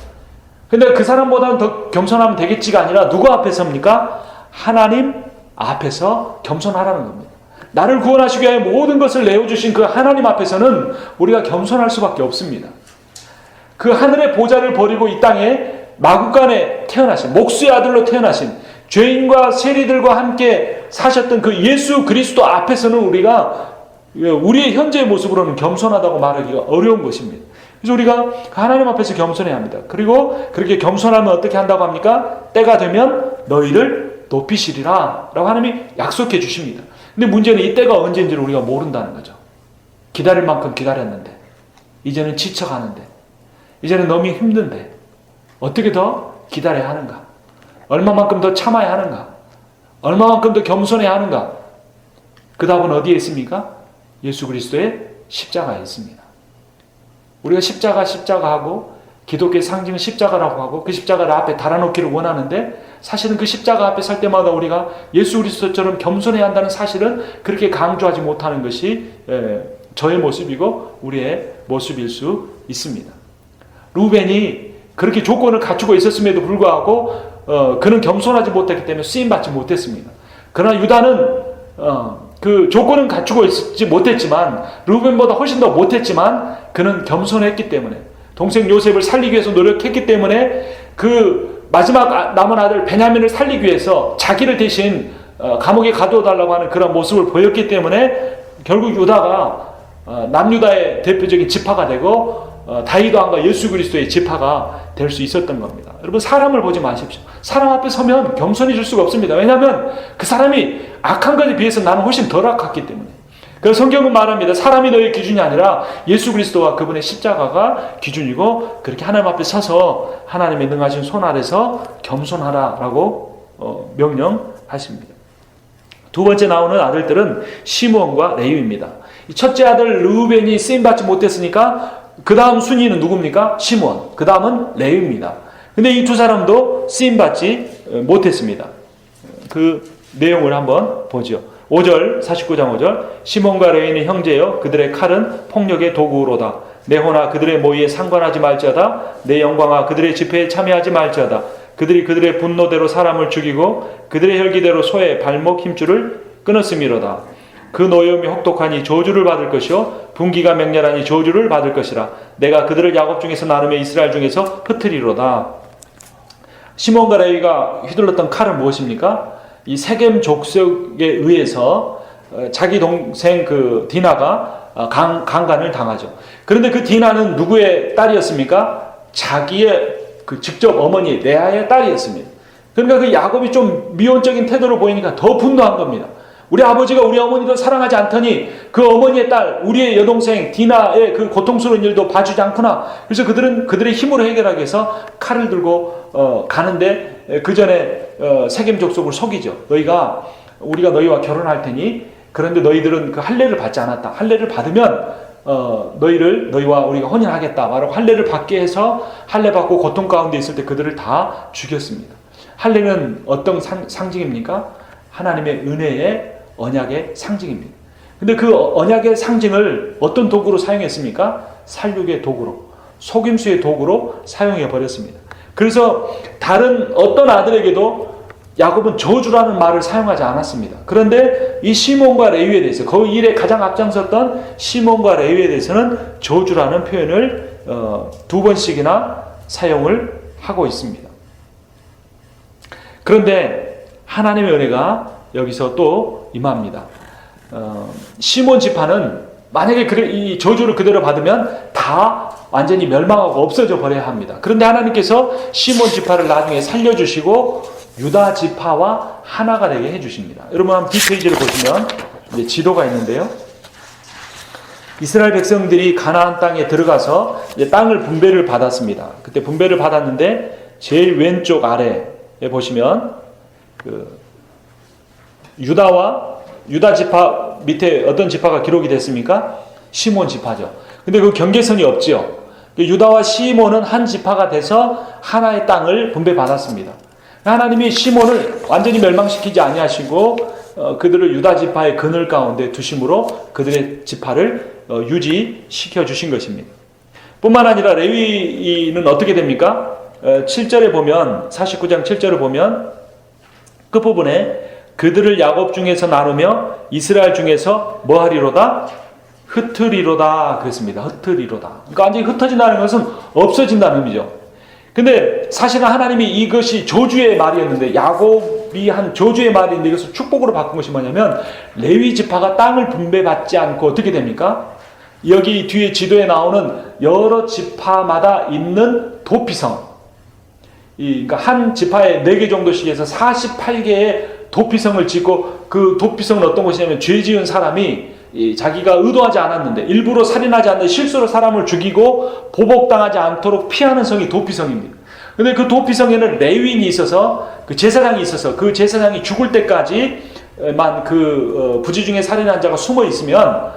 근데 그 사람보다는 더 겸손하면 되겠지가 아니라 누구 앞에 섭니까? 하나님 앞에서 겸손하라는 겁니다. 나를 구원하시기 위해 모든 것을 내어주신 그 하나님 앞에서는 우리가 겸손할 수밖에 없습니다. 그 하늘의 보좌를 버리고 이 땅에 마구간에 태어나신, 목수의 아들로 태어나신, 죄인과 세리들과 함께 사셨던 그 예수 그리스도 앞에서는 우리가 우리의 현재의 모습으로는 겸손하다고 말하기가 어려운 것입니다. 그래서 우리가 하나님 앞에서 겸손해야 합니다. 그리고 그렇게 겸손하면 어떻게 한다고 합니까? 때가 되면 너희를 높이시리라 라고 하나님이 약속해 주십니다. 근데 문제는 이 때가 언제인지를 우리가 모른다는 거죠. 기다릴 만큼 기다렸는데 이제는 지쳐가는데 이제는 너무 힘든데 어떻게 더 기다려야 하는가? 얼마만큼 더 참아야 하는가? 얼마만큼 더 겸손해야 하는가? 그 답은 어디에 있습니까? 예수 그리스도의 십자가에 있습니다. 우리가 십자가하고 기독교의 상징은 십자가라고 하고 그 십자가를 앞에 달아놓기를 원하는데 사실은 그 십자가 앞에 설 때마다 우리가 예수 그리스도처럼 겸손해야 한다는 사실은 그렇게 강조하지 못하는 것이 저의 모습이고 우리의 모습일 수 있습니다. 루벤이 그렇게 조건을 갖추고 있었음에도 불구하고 그는 겸손하지 못했기 때문에 쓰임받지 못했습니다. 그러나 유다는 그 조건은 갖추고 있지 못했지만 루벤보다 훨씬 더 못했지만 그는 겸손했기 때문에 동생 요셉을 살리기 위해서 노력했기 때문에 그 마지막 남은 아들 베냐민을 살리기 위해서 자기를 대신 감옥에 가두어달라고 하는 그런 모습을 보였기 때문에 결국 유다가 남유다의 대표적인 지파가 되고 다윗 왕과 예수 그리스도의 지파가 될 수 있었던 겁니다. 여러분 사람을 보지 마십시오. 사람 앞에 서면 겸손해질 수가 없습니다. 왜냐하면 그 사람이 악한 것에 비해서 나는 훨씬 덜 악했기 때문에. 그래서 성경은 말합니다. 사람이 너의 기준이 아니라 예수 그리스도와 그분의 십자가가 기준이고 그렇게 하나님 앞에 서서 하나님의 능하신 손 아래서 겸손하라라고 명령하십니다. 두 번째 나오는 아들들은 시므온과 레위입니다. 첫째 아들 르우벤이 쓰임받지 못했으니까 그 다음 순위는 누굽니까? 시므온. 그 다음은 레위입니다. 근데 이 두 사람도 쓰임받지 못했습니다. 그 내용을 한번 보죠. 5절, 49장 5절. 시몬과 레위는 형제여 그들의 칼은 폭력의 도구로다. 내 호나 그들의 모의에 상관하지 말지어다. 내 영광아 그들의 집회에 참여하지 말지어다. 그들이 그들의 분노대로 사람을 죽이고 그들의 혈기대로 소의 발목 힘줄을 끊었음이로다. 그 노염이 혹독하니 저주를 받을 것이요 분기가 맹렬하니 저주를 받을 것이라. 내가 그들을 야곱 중에서 나누며 이스라엘 중에서 흩으리로다. 시몬과 레위가 휘둘렀던 칼은 무엇입니까? 이 세겜 족속에 의해서 자기 동생 그 디나가 강간을 당하죠. 그런데 그 디나는 누구의 딸이었습니까? 자기의 그 직접 어머니 레아의 딸이었습니다. 그러니까 그 야곱이 좀 미온적인 태도를 보이니까 더 분노한 겁니다. 우리 아버지가 우리 어머니도 사랑하지 않더니 그 어머니의 딸 우리의 여동생 디나의 그 고통스러운 일도 봐주지 않구나. 그래서 그들은 그들의 힘으로 해결하기 위해서 칼을 들고 가는데 그 전에 세겜 족속을 속이죠. 우리가 너희와 결혼할 테니 그런데 너희들은 그 할례를 받지 않았다. 할례를 받으면 너희와 우리가 혼인하겠다 말하고 할례를 받게 해서 할례 받고 고통 가운데 있을 때 그들을 다 죽였습니다. 할례는 어떤 상징입니까? 하나님의 은혜의 언약의 상징입니다. 근데 그 언약의 상징을 어떤 도구로 사용했습니까? 살육의 도구로, 속임수의 도구로 사용해 버렸습니다. 그래서 다른 어떤 아들에게도 야곱은 저주라는 말을 사용하지 않았습니다. 그런데 이 시몬과 레위에 대해서 그 일에 가장 앞장섰던 시몬과 레위에 대해서는 저주라는 표현을 두 번씩이나 사용을 하고 있습니다. 그런데 하나님의 은혜가 여기서 또 임합니다. 시몬 지파는 만약에 이 저주를 그대로 받으면 다 완전히 멸망하고 없어져 버려야 합니다. 그런데 하나님께서 시몬 지파를 나중에 살려주시고 유다 지파와 하나가 되게 해주십니다. 여러분 한번 뒷페이지를 보시면 이제 지도가 있는데요. 이스라엘 백성들이 가나안 땅에 들어가서 이제 땅을 분배를 받았습니다. 그때 분배를 받았는데 제일 왼쪽 아래에 보시면 유다 지파 밑에 어떤 지파가 기록이 됐습니까? 시몬 지파죠. 근데 그 경계선이 없지요. 유다와 시몬은 한 지파가 돼서 하나의 땅을 분배받았습니다. 하나님이 시몬을 완전히 멸망시키지 아니하시고 그들을 유다 지파의 그늘 가운데 두심으로 그들의 지파를 유지시켜 주신 것입니다. 뿐만 아니라 레위인은 어떻게 됩니까? 7절에 보면 49장 7절을 보면 끝부분에 그들을 야곱 중에서 나누며 이스라엘 중에서 뭐하리로다? 흩으리로다 그랬습니다. 흩으리로다. 그러니까 완전히 흩어진다는 것은 없어진다는 의미죠. 근데 사실은 하나님이 이것이 저주의 말이었는데 야곱이 한 저주의 말인데 이것을 축복으로 바꾼 것이 뭐냐면 레위 지파가 땅을 분배받지 않고 어떻게 됩니까? 여기 뒤에 지도에 나오는 여러 지파마다 있는 도피성 그러니까 한 지파에 4개 정도씩 해서 48개의 도피성을 짓고 그 도피성은 어떤 것이냐면 죄 지은 사람이 자기가 의도하지 않았는데 일부러 살인하지 않는데 실수로 사람을 죽이고 보복당하지 않도록 피하는 성이 도피성입니다. 근데 그 도피성에는 레위인이 있어서 그 제사장이 있어서 그 제사장이 죽을 때까지만 부지 중에 살인한 자가 숨어 있으면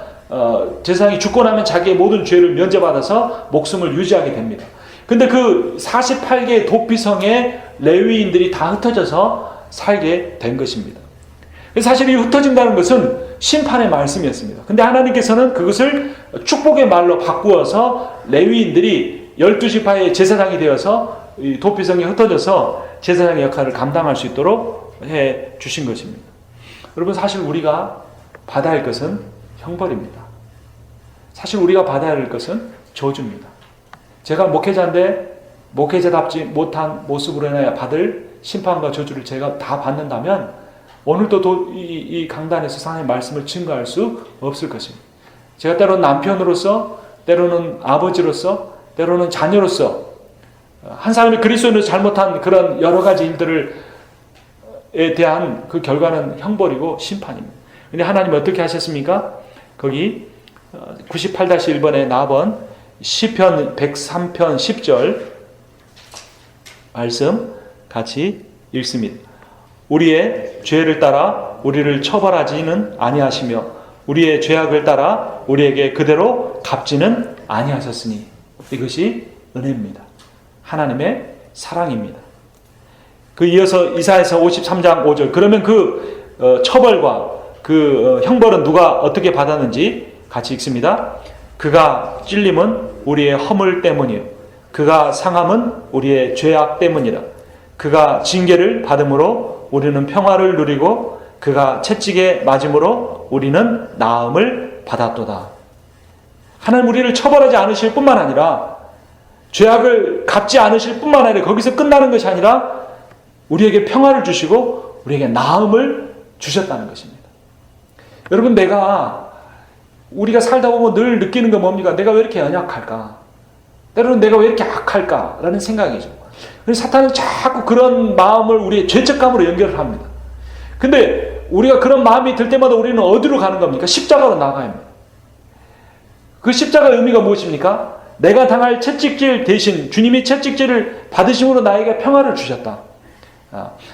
제사장이 죽고 나면 자기의 모든 죄를 면제받아서 목숨을 유지하게 됩니다. 근데 그 48개의 도피성에 레위인들이 다 흩어져서 살게 된 것입니다. 사실 이 흩어진다는 것은 심판의 말씀이었습니다. 근데 하나님께서는 그것을 축복의 말로 바꾸어서 레위인들이 12지파의 제사장이 되어서 이 도피성에 흩어져서 제사장의 역할을 감당할 수 있도록 해 주신 것입니다. 여러분 사실 우리가 받아야 할 것은 형벌입니다. 사실 우리가 받아야 할 것은 저주입니다. 제가 목회자인데 목회자답지 못한 모습으로 인하여 받을 심판과 저주를 제가 다 받는다면 오늘도 이 강단에서 하나님의 말씀을 증거할 수 없을 것입니다. 제가 때로는 남편으로서 때로는 아버지로서 때로는 자녀로서 한 사람이 그리스도인으로 잘못한 그런 여러 가지 일들에 대한 그 결과는 형벌이고 심판입니다. 근데 하나님은 어떻게 하셨습니까? 거기 98-1번에 나번 시편 103편 10절 말씀 같이 읽습니다. 우리의 죄를 따라 우리를 처벌하지는 아니하시며 우리의 죄악을 따라 우리에게 그대로 갚지는 아니하셨으니 이것이 은혜입니다. 하나님의 사랑입니다. 그 이어서 이사야서 53장 5절 그러면 그 처벌과 그 형벌은 누가 어떻게 받았는지 같이 읽습니다. 그가 찔림은 우리의 허물 때문이요 그가 상함은 우리의 죄악 때문이라. 그가 징계를 받음으로 우리는 평화를 누리고 그가 채찍에 맞음으로 우리는 나음을 받았도다. 하나님 우리를 처벌하지 않으실 뿐만 아니라 죄악을 갚지 않으실 뿐만 아니라 거기서 끝나는 것이 아니라 우리에게 평화를 주시고 우리에게 나음을 주셨다는 것입니다. 여러분 우리가 살다 보면 늘 느끼는 건 뭡니까? 내가 왜 이렇게 연약할까? 때로는 내가 왜 이렇게 악할까? 라는 생각이죠. 사탄은 자꾸 그런 마음을 우리의 죄책감으로 연결을 합니다. 근데 우리가 그런 마음이 들 때마다 우리는 어디로 가는 겁니까? 십자가로 나가야 합니다. 그 십자가의 의미가 무엇입니까? 내가 당할 채찍질 대신 주님이 채찍질을 받으심으로 나에게 평화를 주셨다.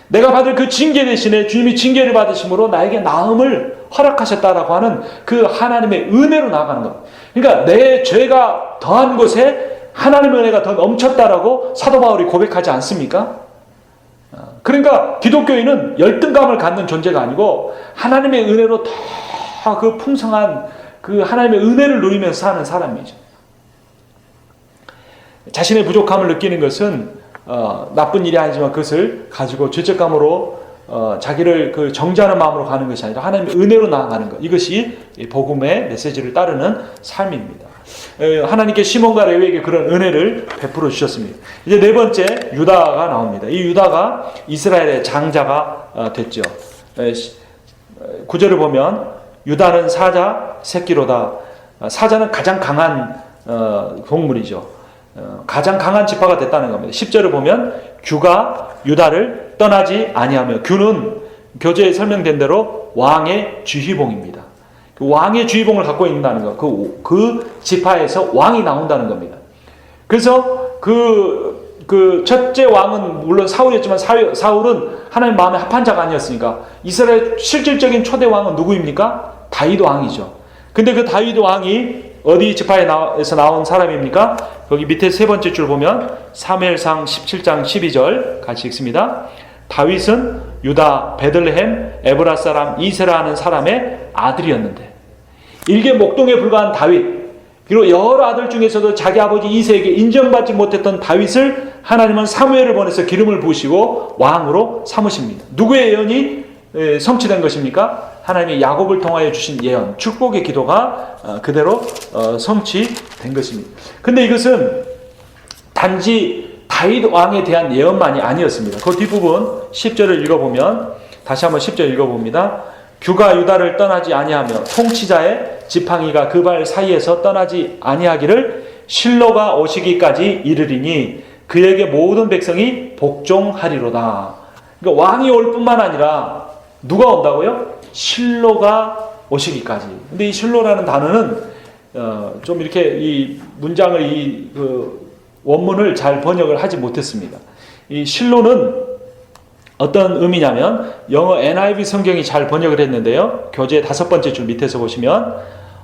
내가 받을 그 징계 대신에 주님이 징계를 받으심으로 나에게 나음을 허락하셨다라고 하는 그 하나님의 은혜로 나아가는 것. 그러니까 내 죄가 더한 곳에 하나님의 은혜가 더 넘쳤다라고 사도 바울이 고백하지 않습니까? 그러니까 기독교인은 열등감을 갖는 존재가 아니고 하나님의 은혜로 더 그 풍성한 그 하나님의 은혜를 누리면서 사는 사람이죠. 자신의 부족함을 느끼는 것은 나쁜 일이 아니지만 그것을 가지고 죄책감으로 자기를 그 정죄하는 마음으로 가는 것이 아니라 하나님의 은혜로 나아가는 것. 이것이 복음의 메시지를 따르는 삶입니다. 하나님께 시몬과 레위에게 그런 은혜를 베풀어 주셨습니다. 이제 네 번째 유다가 나옵니다. 이 유다가 이스라엘의 장자가 됐죠. 9절을 보면 유다는 사자 새끼로다. 사자는 가장 강한 동물이죠. 가장 강한 지파가 됐다는 겁니다. 10절을 보면 규가 유다를 떠나지 아니하며, 규는 교재에 설명된 대로 왕의 지휘봉입니다. 그 왕의 지휘봉을 갖고 있다는 것, 그 지파에서 왕이 나온다는 겁니다. 그래서 그 첫째 왕은 물론 사울이었지만 사울은 하나님 마음에 합한 자가 아니었으니까 이스라엘 실질적인 초대 왕은 누구입니까? 다윗 왕이죠. 근데 그 다윗 왕이 어디 지파에서 나온 사람입니까? 거기 밑에 세 번째 줄 보면 사무엘상 17장 12절 같이 읽습니다. 다윗은 유다 베들레헴 에브라 사람 이세라 하는 사람의 아들이었는데, 일개 목동에 불과한 다윗, 그리고 여러 아들 중에서도 자기 아버지 이새에게 인정받지 못했던 다윗을 하나님은 사무엘을 보내서 기름을 부으시고 왕으로 삼으십니다. 누구의 예언이 성취된 것입니까? 하나님이 야곱을 통하여 주신 예언, 축복의 기도가 그대로 성취된 것입니다. 근데 이것은 단지 다윗 왕에 대한 예언만이 아니었습니다. 그 뒷부분 10절을 읽어보면, 다시 한번 10절 읽어봅니다. 규가 유다를 떠나지 아니하며 통치자의 지팡이가 그 발 사이에서 떠나지 아니하기를 실로가 오시기까지 이르리니 그에게 모든 백성이 복종하리로다. 그러니까 왕이 올 뿐만 아니라 누가 온다고요? 실로가 오시기까지. 근데 이 실로라는 단어는 좀 이렇게 이 문장을 원문을 잘 번역을 하지 못했습니다. 이 실로는 어떤 의미냐면, 영어 NIV 성경이 잘 번역을 했는데요. 교재 5번째 줄 밑에서 보시면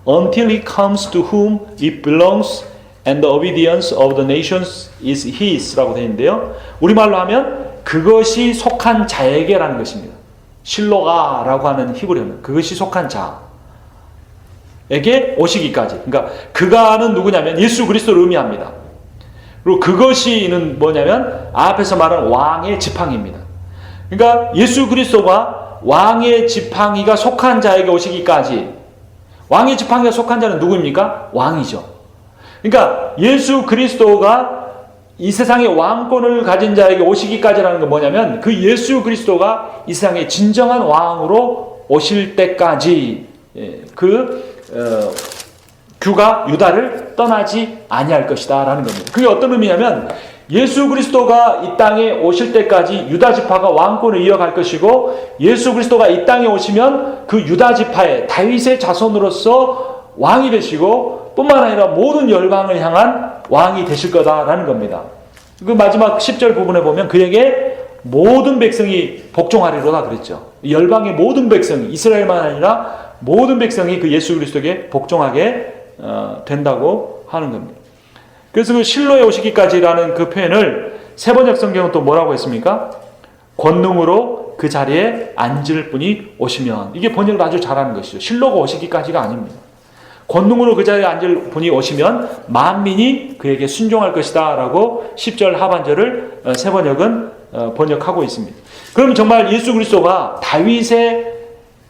Until he comes to whom it belongs and the obedience of the nations is his 라고 되어 있는데요. 우리말로 하면 그것이 속한 자에게라는 것입니다. 실로가 라고 하는 히브리어는 그것이 속한 자에게 오시기까지. 그러니까 그가는 누구냐면 예수 그리스도를 의미합니다. 그리고 그것이는 뭐냐면 앞에서 말한 왕의 지팡이입니다. 그러니까 예수 그리스도가 왕의 지팡이가 속한 자에게 오시기까지. 왕의 지팡이가 속한 자는 누구입니까? 왕이죠. 그러니까 예수 그리스도가 이 세상의 왕권을 가진 자에게 오시기까지라는 건 뭐냐면, 그 예수 그리스도가 이 세상의 진정한 왕으로 오실 때까지 규가 유다를 떠나지 아니할 것이다 라는 겁니다. 그게 어떤 의미냐면, 예수 그리스도가 이 땅에 오실 때까지 유다 지파가 왕권을 이어갈 것이고, 예수 그리스도가 이 땅에 오시면 그 유다 지파의 다윗의 자손으로서 왕이 되시고, 뿐만 아니라 모든 열방을 향한 왕이 되실 거다라는 겁니다. 그 마지막 10절 부분에 보면 그에게 모든 백성이 복종하리로다 그랬죠. 열방의 모든 백성이, 이스라엘만 아니라 모든 백성이 그 예수 그리스도에게 복종하게 된다고 하는 겁니다. 그래서 그 실로에 오시기까지라는 그 표현을 세번역 성경은 또 뭐라고 했습니까? 권능으로 그 자리에 앉을 분이 오시면. 이게 번역을 아주 잘하는 것이죠. 실로가 오시기까지가 아닙니다. 권능으로 그 자리에 앉을 분이 오시면 만민이 그에게 순종할 것이다 라고 10절 하반절을 세번역은 번역하고 있습니다. 그럼 정말 예수 그리스도가 다윗의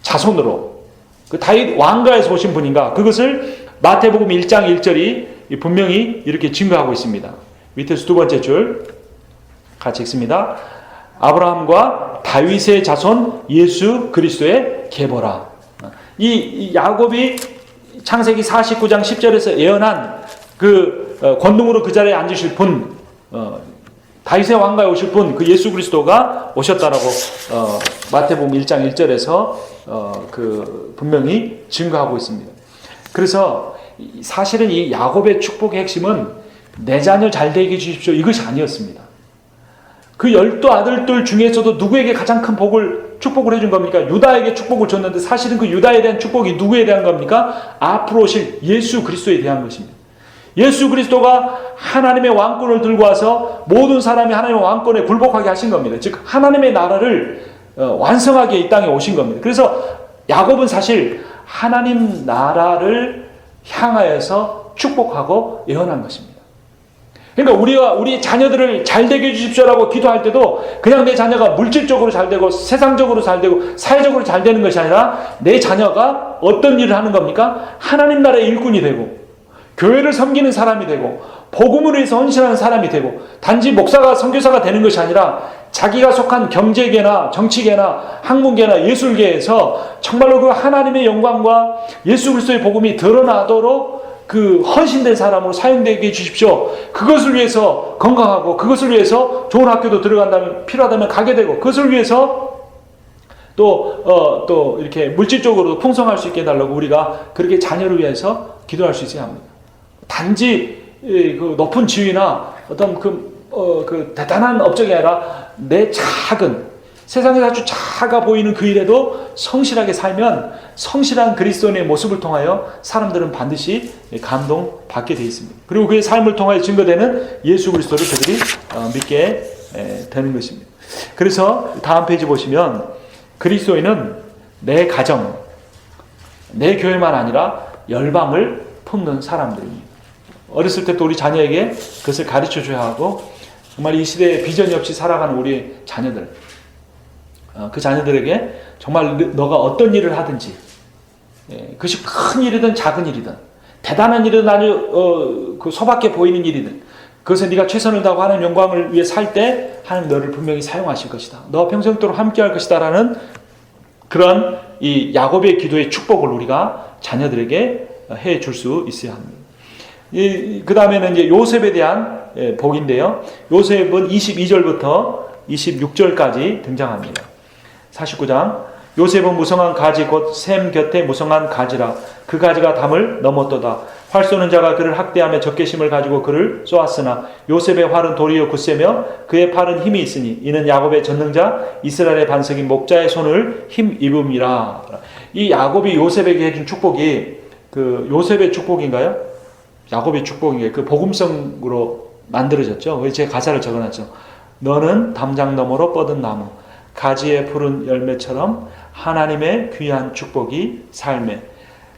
자손으로, 그 다윗 왕가에서 오신 분인가? 그것을 마태복음 1장 1절이 분명히 이렇게 증거하고 있습니다. 밑에서 두 번째 줄 같이 읽습니다. 아브라함과 다윗의 자손 예수 그리스도의 계보라. 이 야곱이 창세기 49장 10절에서 예언한 그 권능으로 그 자리에 앉으실 분, 다윗의 왕가에 오실 분, 그 예수 그리스도가 오셨다라고 마태복음 1장 1절에서 분명히 증거하고 있습니다. 그래서 사실은 이 야곱의 축복의 핵심은 내 자녀 잘 되게 해주십시오 이것이 아니었습니다. 그 12 아들들 중에서도 누구에게 가장 큰 축복을 해준 겁니까? 유다에게 축복을 줬는데, 사실은 그 유다에 대한 축복이 누구에 대한 겁니까? 앞으로 오실 예수 그리스도에 대한 것입니다. 예수 그리스도가 하나님의 왕권을 들고 와서 모든 사람이 하나님의 왕권에 굴복하게 하신 겁니다. 즉 하나님의 나라를 완성하게 이 땅에 오신 겁니다. 그래서 야곱은 사실 하나님 나라를 향하여서 축복하고 예언한 것입니다. 그러니까 우리 자녀들을 잘 되게 해주십시오라고 기도할 때도 그냥 내 자녀가 물질적으로 잘 되고 세상적으로 잘 되고 사회적으로 잘 되는 것이 아니라 내 자녀가 어떤 일을 하는 겁니까? 하나님 나라의 일꾼이 되고 교회를 섬기는 사람이 되고 복음을 위해서 헌신하는 사람이 되고, 단지 목사가 선교사가 되는 것이 아니라 자기가 속한 경제계나 정치계나 학문계나 예술계에서 정말로 그 하나님의 영광과 예수 그리스도의 복음이 드러나도록 그 헌신된 사람으로 사용되게 해주십시오. 그것을 위해서 건강하고 그것을 위해서 좋은 학교도 들어간다면 필요하다면 가게 되고 그것을 위해서 또 이렇게 물질적으로도 풍성할 수 있게 해달라고 우리가 그렇게 자녀를 위해서 기도할 수 있어야 합니다. 단지 그 높은 지위나 어떤 그 대단한 업적이 아니라 내 작은 세상에서 아주 작아 보이는 그 일에도 성실하게 살면 성실한 그리스도인의 모습을 통하여 사람들은 반드시 감동받게 되어 있습니다. 그리고 그의 삶을 통하여 증거되는 예수 그리스도를 그들이 믿게 되는 것입니다. 그래서 다음 페이지 보시면 그리스도인은 내 가정, 내 교회만 아니라 열방을 품는 사람들입니다. 어렸을 때부터 우리 자녀에게 그것을 가르쳐줘야 하고 정말 이 시대에 비전이 없이 살아가는 우리 자녀들, 그 자녀들에게 정말 너가 어떤 일을 하든지 그것이 큰 일이든 작은 일이든 대단한 일이든 아주 그 소박해 보이는 일이든 그것에 네가 최선을 다하고 하나님 영광을 위해 살 때 하나님 너를 분명히 사용하실 것이다. 너와 평생토록 함께할 것이다 라는 그런 이 야곱의 기도의 축복을 우리가 자녀들에게 해줄 수 있어야 합니다. 그 다음에는 이제 요셉에 대한 복인데요. 요셉은 22절부터 26절까지 등장합니다. 49장 요셉은 무성한 가지 곧 샘 곁에 무성한 가지라 그 가지가 담을 넘었도다. 활 쏘는 자가 그를 학대하며 적개심을 가지고 그를 쏘았으나 요셉의 활은 도리어 굳세며 그의 팔은 힘이 있으니 이는 야곱의 전능자 이스라엘의 반석인 목자의 손을 힘입음이라. 이 야곱이 요셉에게 해준 축복이 그 요셉의 축복인가요? 야곱의 축복인가요? 그 복음성으로 만들어졌죠. 제 가사를 적어놨죠. 너는 담장 너머로 뻗은 나무 가지에 푸른 열매처럼 하나님의 귀한 축복이 삶에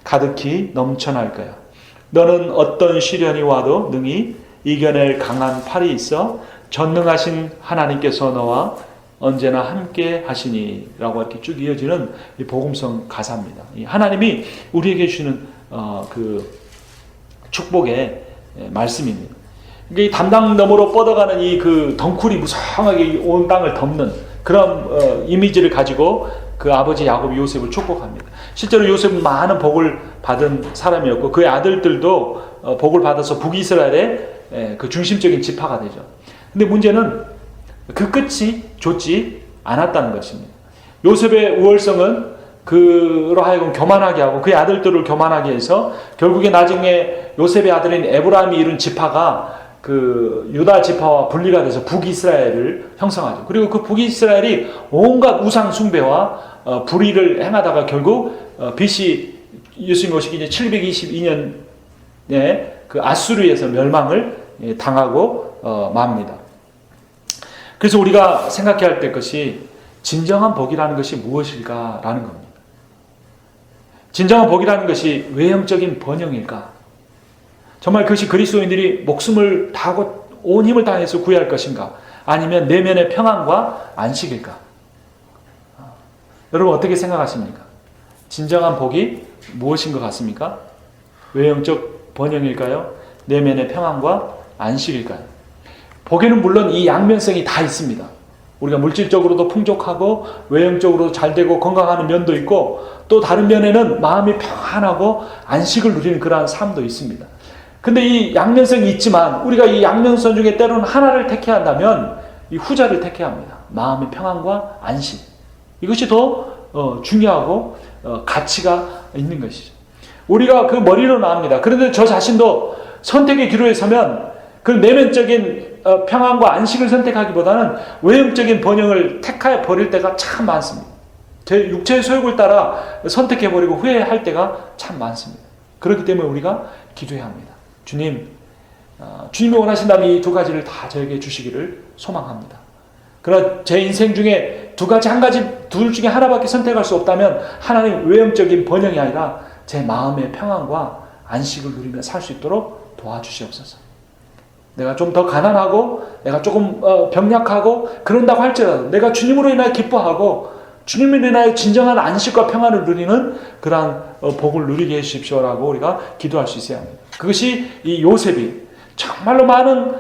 가득히 넘쳐날 거야. 너는 어떤 시련이 와도 능히 이겨낼 강한 팔이 있어 전능하신 하나님께서 너와 언제나 함께 하시니 라고 이렇게 쭉 이어지는 이 복음성 가사입니다. 하나님이 우리에게 주시는 그 축복의 말씀입니다. 이 담장 너머로 뻗어가는 이 그 덩쿨이 무성하게 온 땅을 덮는 그런 이미지를 가지고 그 아버지 야곱이 요셉을 축복합니다. 실제로 요셉은 많은 복을 받은 사람이었고 그의 아들들도 복을 받아서 북이스라엘의 그 중심적인 지파가 되죠. 근데 문제는 그 끝이 좋지 않았다는 것입니다. 요셉의 우월성은 그로 하여금 교만하게 하고 그의 아들들을 교만하게 해서 결국에 나중에 요셉의 아들인 에브라임이 이룬 지파가 그 유다 지파와 분리가 돼서 북이스라엘을 형성하죠. 그리고 그 북이스라엘이 온갖 우상 숭배와 불의를 행하다가 결국 BC 예수님 오시기 이제 722년에 그 아수르에서 멸망을 당하고 맙니다. 그래서 우리가 생각해야 할 것이 진정한 복이라는 것이 무엇일까라는 겁니다. 진정한 복이라는 것이 외형적인 번영일까? 정말 그것이 그리스도인들이 목숨을 다하고 온 힘을 다해서 구해야 할 것인가? 아니면 내면의 평안과 안식일까? 여러분 어떻게 생각하십니까? 진정한 복이 무엇인 것 같습니까? 외형적 번영일까요? 내면의 평안과 안식일까요? 복에는 물론 이 양면성이 다 있습니다. 우리가 물질적으로도 풍족하고 외형적으로도 잘되고 건강하는 면도 있고 또 다른 면에는 마음이 평안하고 안식을 누리는 그러한 삶도 있습니다. 근데 이 양면성이 있지만 우리가 이 양면성 중에 때로는 하나를 택해야 한다면 이 후자를 택해야 합니다. 마음의 평안과 안식. 이것이 더 중요하고 가치가 있는 것이죠. 우리가 그 머리로 나옵니다. 그런데 저 자신도 선택의 기로에 서면 그 내면적인 평안과 안식을 선택하기보다는 외형적인 번영을 택하여 버릴 때가 참 많습니다. 제 육체의 소욕을 따라 선택해버리고 후회할 때가 참 많습니다. 그렇기 때문에 우리가 기도해야 합니다. 주님, 주님이 원하신다면 이 두 가지를 다 저에게 주시기를 소망합니다. 그러나 제 인생 중에 두 가지, 한 가지, 둘 중에 하나밖에 선택할 수 없다면 하나님 외형적인 번영이 아니라 제 마음의 평안과 안식을 누리며 살 수 있도록 도와주시옵소서. 내가 좀 더 가난하고 내가 조금 병약하고 그런다고 할지라도 내가 주님으로 인하여 기뻐하고 주님으로 인하여 진정한 안식과 평안을 누리는 그러한 복을 누리게 해주십시오라고 우리가 기도할 수 있어야 합니다. 그것이 이 요셉이 정말로 많은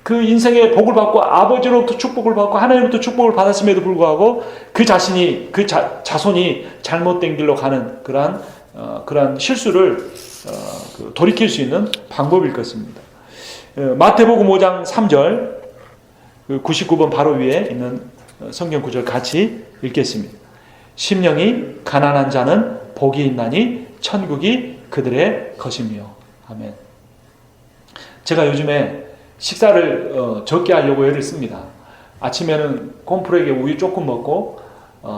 그 인생의 복을 받고 아버지로부터 축복을 받고 하나님으로부터 축복을 받았음에도 불구하고 그 자신이 그 자손이 잘못된 길로 가는 그러한 그러한 실수를 돌이킬 수 있는 방법일 것입니다. 마태복음 5장 3절 99번 바로 위에 있는 성경 구절 같이 읽겠습니다. 심령이 가난한 자는 복이 있나니 천국이 그들의 것이며. 아멘. 제가 요즘에 식사를 적게 하려고 애를 씁니다. 아침에는 콤프렉에 우유 조금 먹고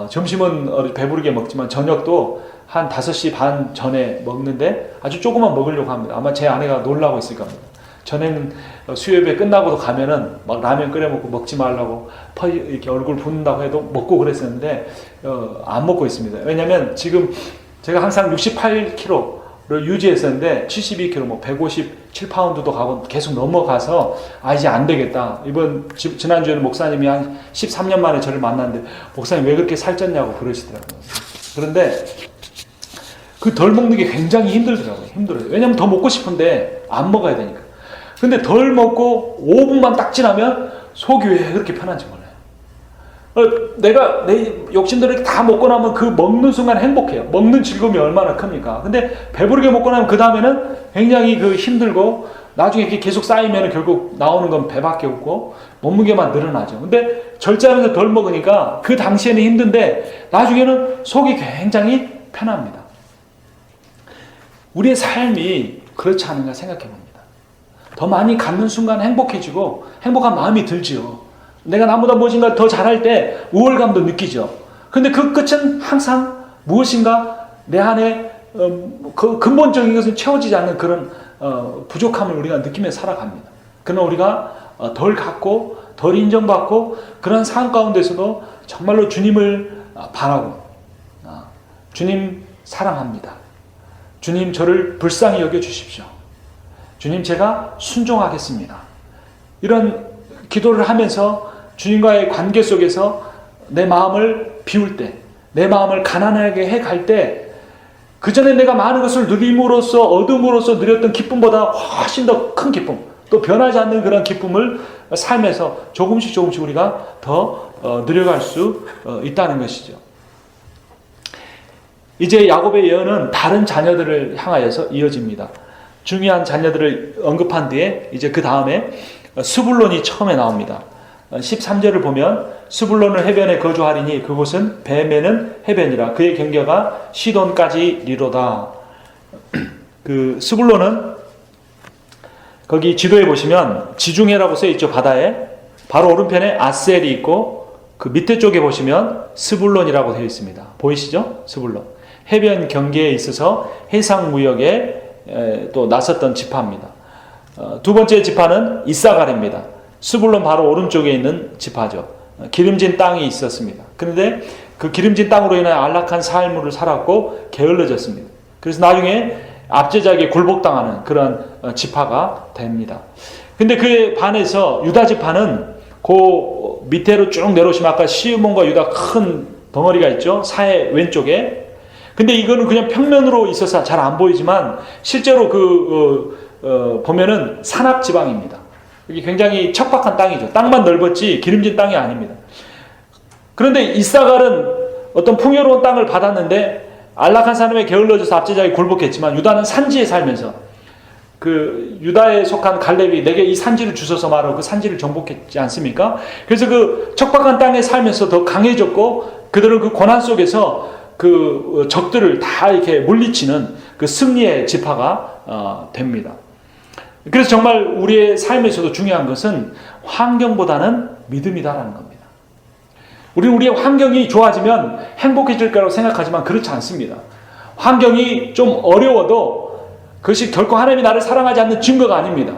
점심은 배부르게 먹지만 저녁도 한 5시 반 전에 먹는데 아주 조금만 먹으려고 합니다. 아마 제 아내가 놀라고 있을 겁니다. 전에는 수요예배 끝나고도 가면은 막 라면 끓여 먹고 먹지 말라고 이렇게 얼굴 붓는다고 해도 먹고 그랬었는데 안 먹고 있습니다. 왜냐면 지금 제가 항상 68kg를 유지했었는데 72kg, 뭐 157파운드도 가고 계속 넘어가서 이제 안 되겠다. 지난주에는 목사님이 한 13년 만에 저를 만났는데 목사님 왜 그렇게 살쪘냐고 그러시더라고요. 그런데 그 덜 먹는 게 굉장히 힘들더라고요. 힘들어요. 왜냐면 더 먹고 싶은데 안 먹어야 되니까. 근데 덜 먹고 5분만 딱 지나면 속이 왜 그렇게 편한지 몰라요. 내가 내 욕심들을 다 먹고 나면 그 먹는 순간 행복해요. 먹는 즐거움이 얼마나 큽니까? 근데 배부르게 먹고 나면 그 다음에는 굉장히 힘들고 나중에 이렇게 계속 쌓이면 결국 나오는 건 배밖에 없고 몸무게만 늘어나죠. 근데 절제하면서 덜 먹으니까 그 당시에는 힘든데 나중에는 속이 굉장히 편합니다. 우리의 삶이 그렇지 않은가 생각해 봅니다. 더 많이 갖는 순간 행복해지고 행복한 마음이 들지요. 내가 나보다 무엇인가 더 잘할 때 우월감도 느끼죠. 근데 그 끝은 항상 무엇인가 내 안에 그 근본적인 것은 채워지지 않는 그런 부족함을 우리가 느끼며 살아갑니다. 그러나 우리가 덜 갖고 덜 인정받고 그런 상황 가운데서도 정말로 주님을 바라고 주님 사랑합니다. 주님 저를 불쌍히 여겨주십시오. 주님 제가 순종하겠습니다. 이런 기도를 하면서 주님과의 관계 속에서 내 마음을 비울 때, 내 마음을 가난하게 해갈 때 그 전에 내가 많은 것을 누림으로써 얻음으로써 누렸던 기쁨보다 훨씬 더 큰 기쁨, 또 변하지 않는 그런 기쁨을 삶에서 조금씩 우리가 더 누려갈 수 있다는 것이죠. 이제 야곱의 예언은 다른 자녀들을 향하여서 이어집니다. 중요한 자녀들을 언급한 뒤에 이제 그 다음에 스불론이 처음에 나옵니다. 13절을 보면 스불론은 해변에 거주하리니 그곳은 배 매는 해변이라 그의 경계가 시돈까지 리로다. 그 스불론은 거기 지도에 보시면 지중해라고 써 있죠. 바다에 바로 오른편에 아셀이 있고 그 밑에 쪽에 보시면 스불론이라고 되어 있습니다. 보이시죠? 스불론 해변 경계에 있어서 해상 무역에 또 나섰던 지파입니다. 두 번째 지파는 이사갈입니다. 스불론 바로 오른쪽에 있는 지파죠. 기름진 땅이 있었습니다. 그런데 그 기름진 땅으로 인해 안락한 삶을 살았고 게을러졌습니다. 그래서 나중에 압제자에게 굴복당하는 그런 지파가 됩니다. 근데 그에 반해서 유다 지파는 그 밑으로 쭉 내려오시면 아까 시므온과 유다 큰 덩어리가 있죠. 사해 왼쪽에. 근데 이거는 그냥 평면으로 있어서 잘 안 보이지만 실제로 보면은 산악 지방입니다. 여기 굉장히 척박한 땅이죠. 땅만 넓었지 기름진 땅이 아닙니다. 그런데 이사갈은 어떤 풍요로운 땅을 받았는데 안락한 사람에 게을러져서 압제자에게 굴복했지만 유다는 산지에 살면서 그 유다에 속한 갈렙이 내게 이 산지를 주소서 말하고 그 산지를 정복했지 않습니까? 그래서 그 척박한 땅에 살면서 더 강해졌고 그들은 그 고난 속에서 그 적들을 다 이렇게 물리치는 그 승리의 지파가 됩니다. 그래서 정말 우리의 삶에서도 중요한 것은 환경보다는 믿음이다라는 겁니다. 우리의 환경이 좋아지면 행복해질 거라고 생각하지만 그렇지 않습니다. 환경이 좀 어려워도 그것이 결코 하나님이 나를 사랑하지 않는 증거가 아닙니다.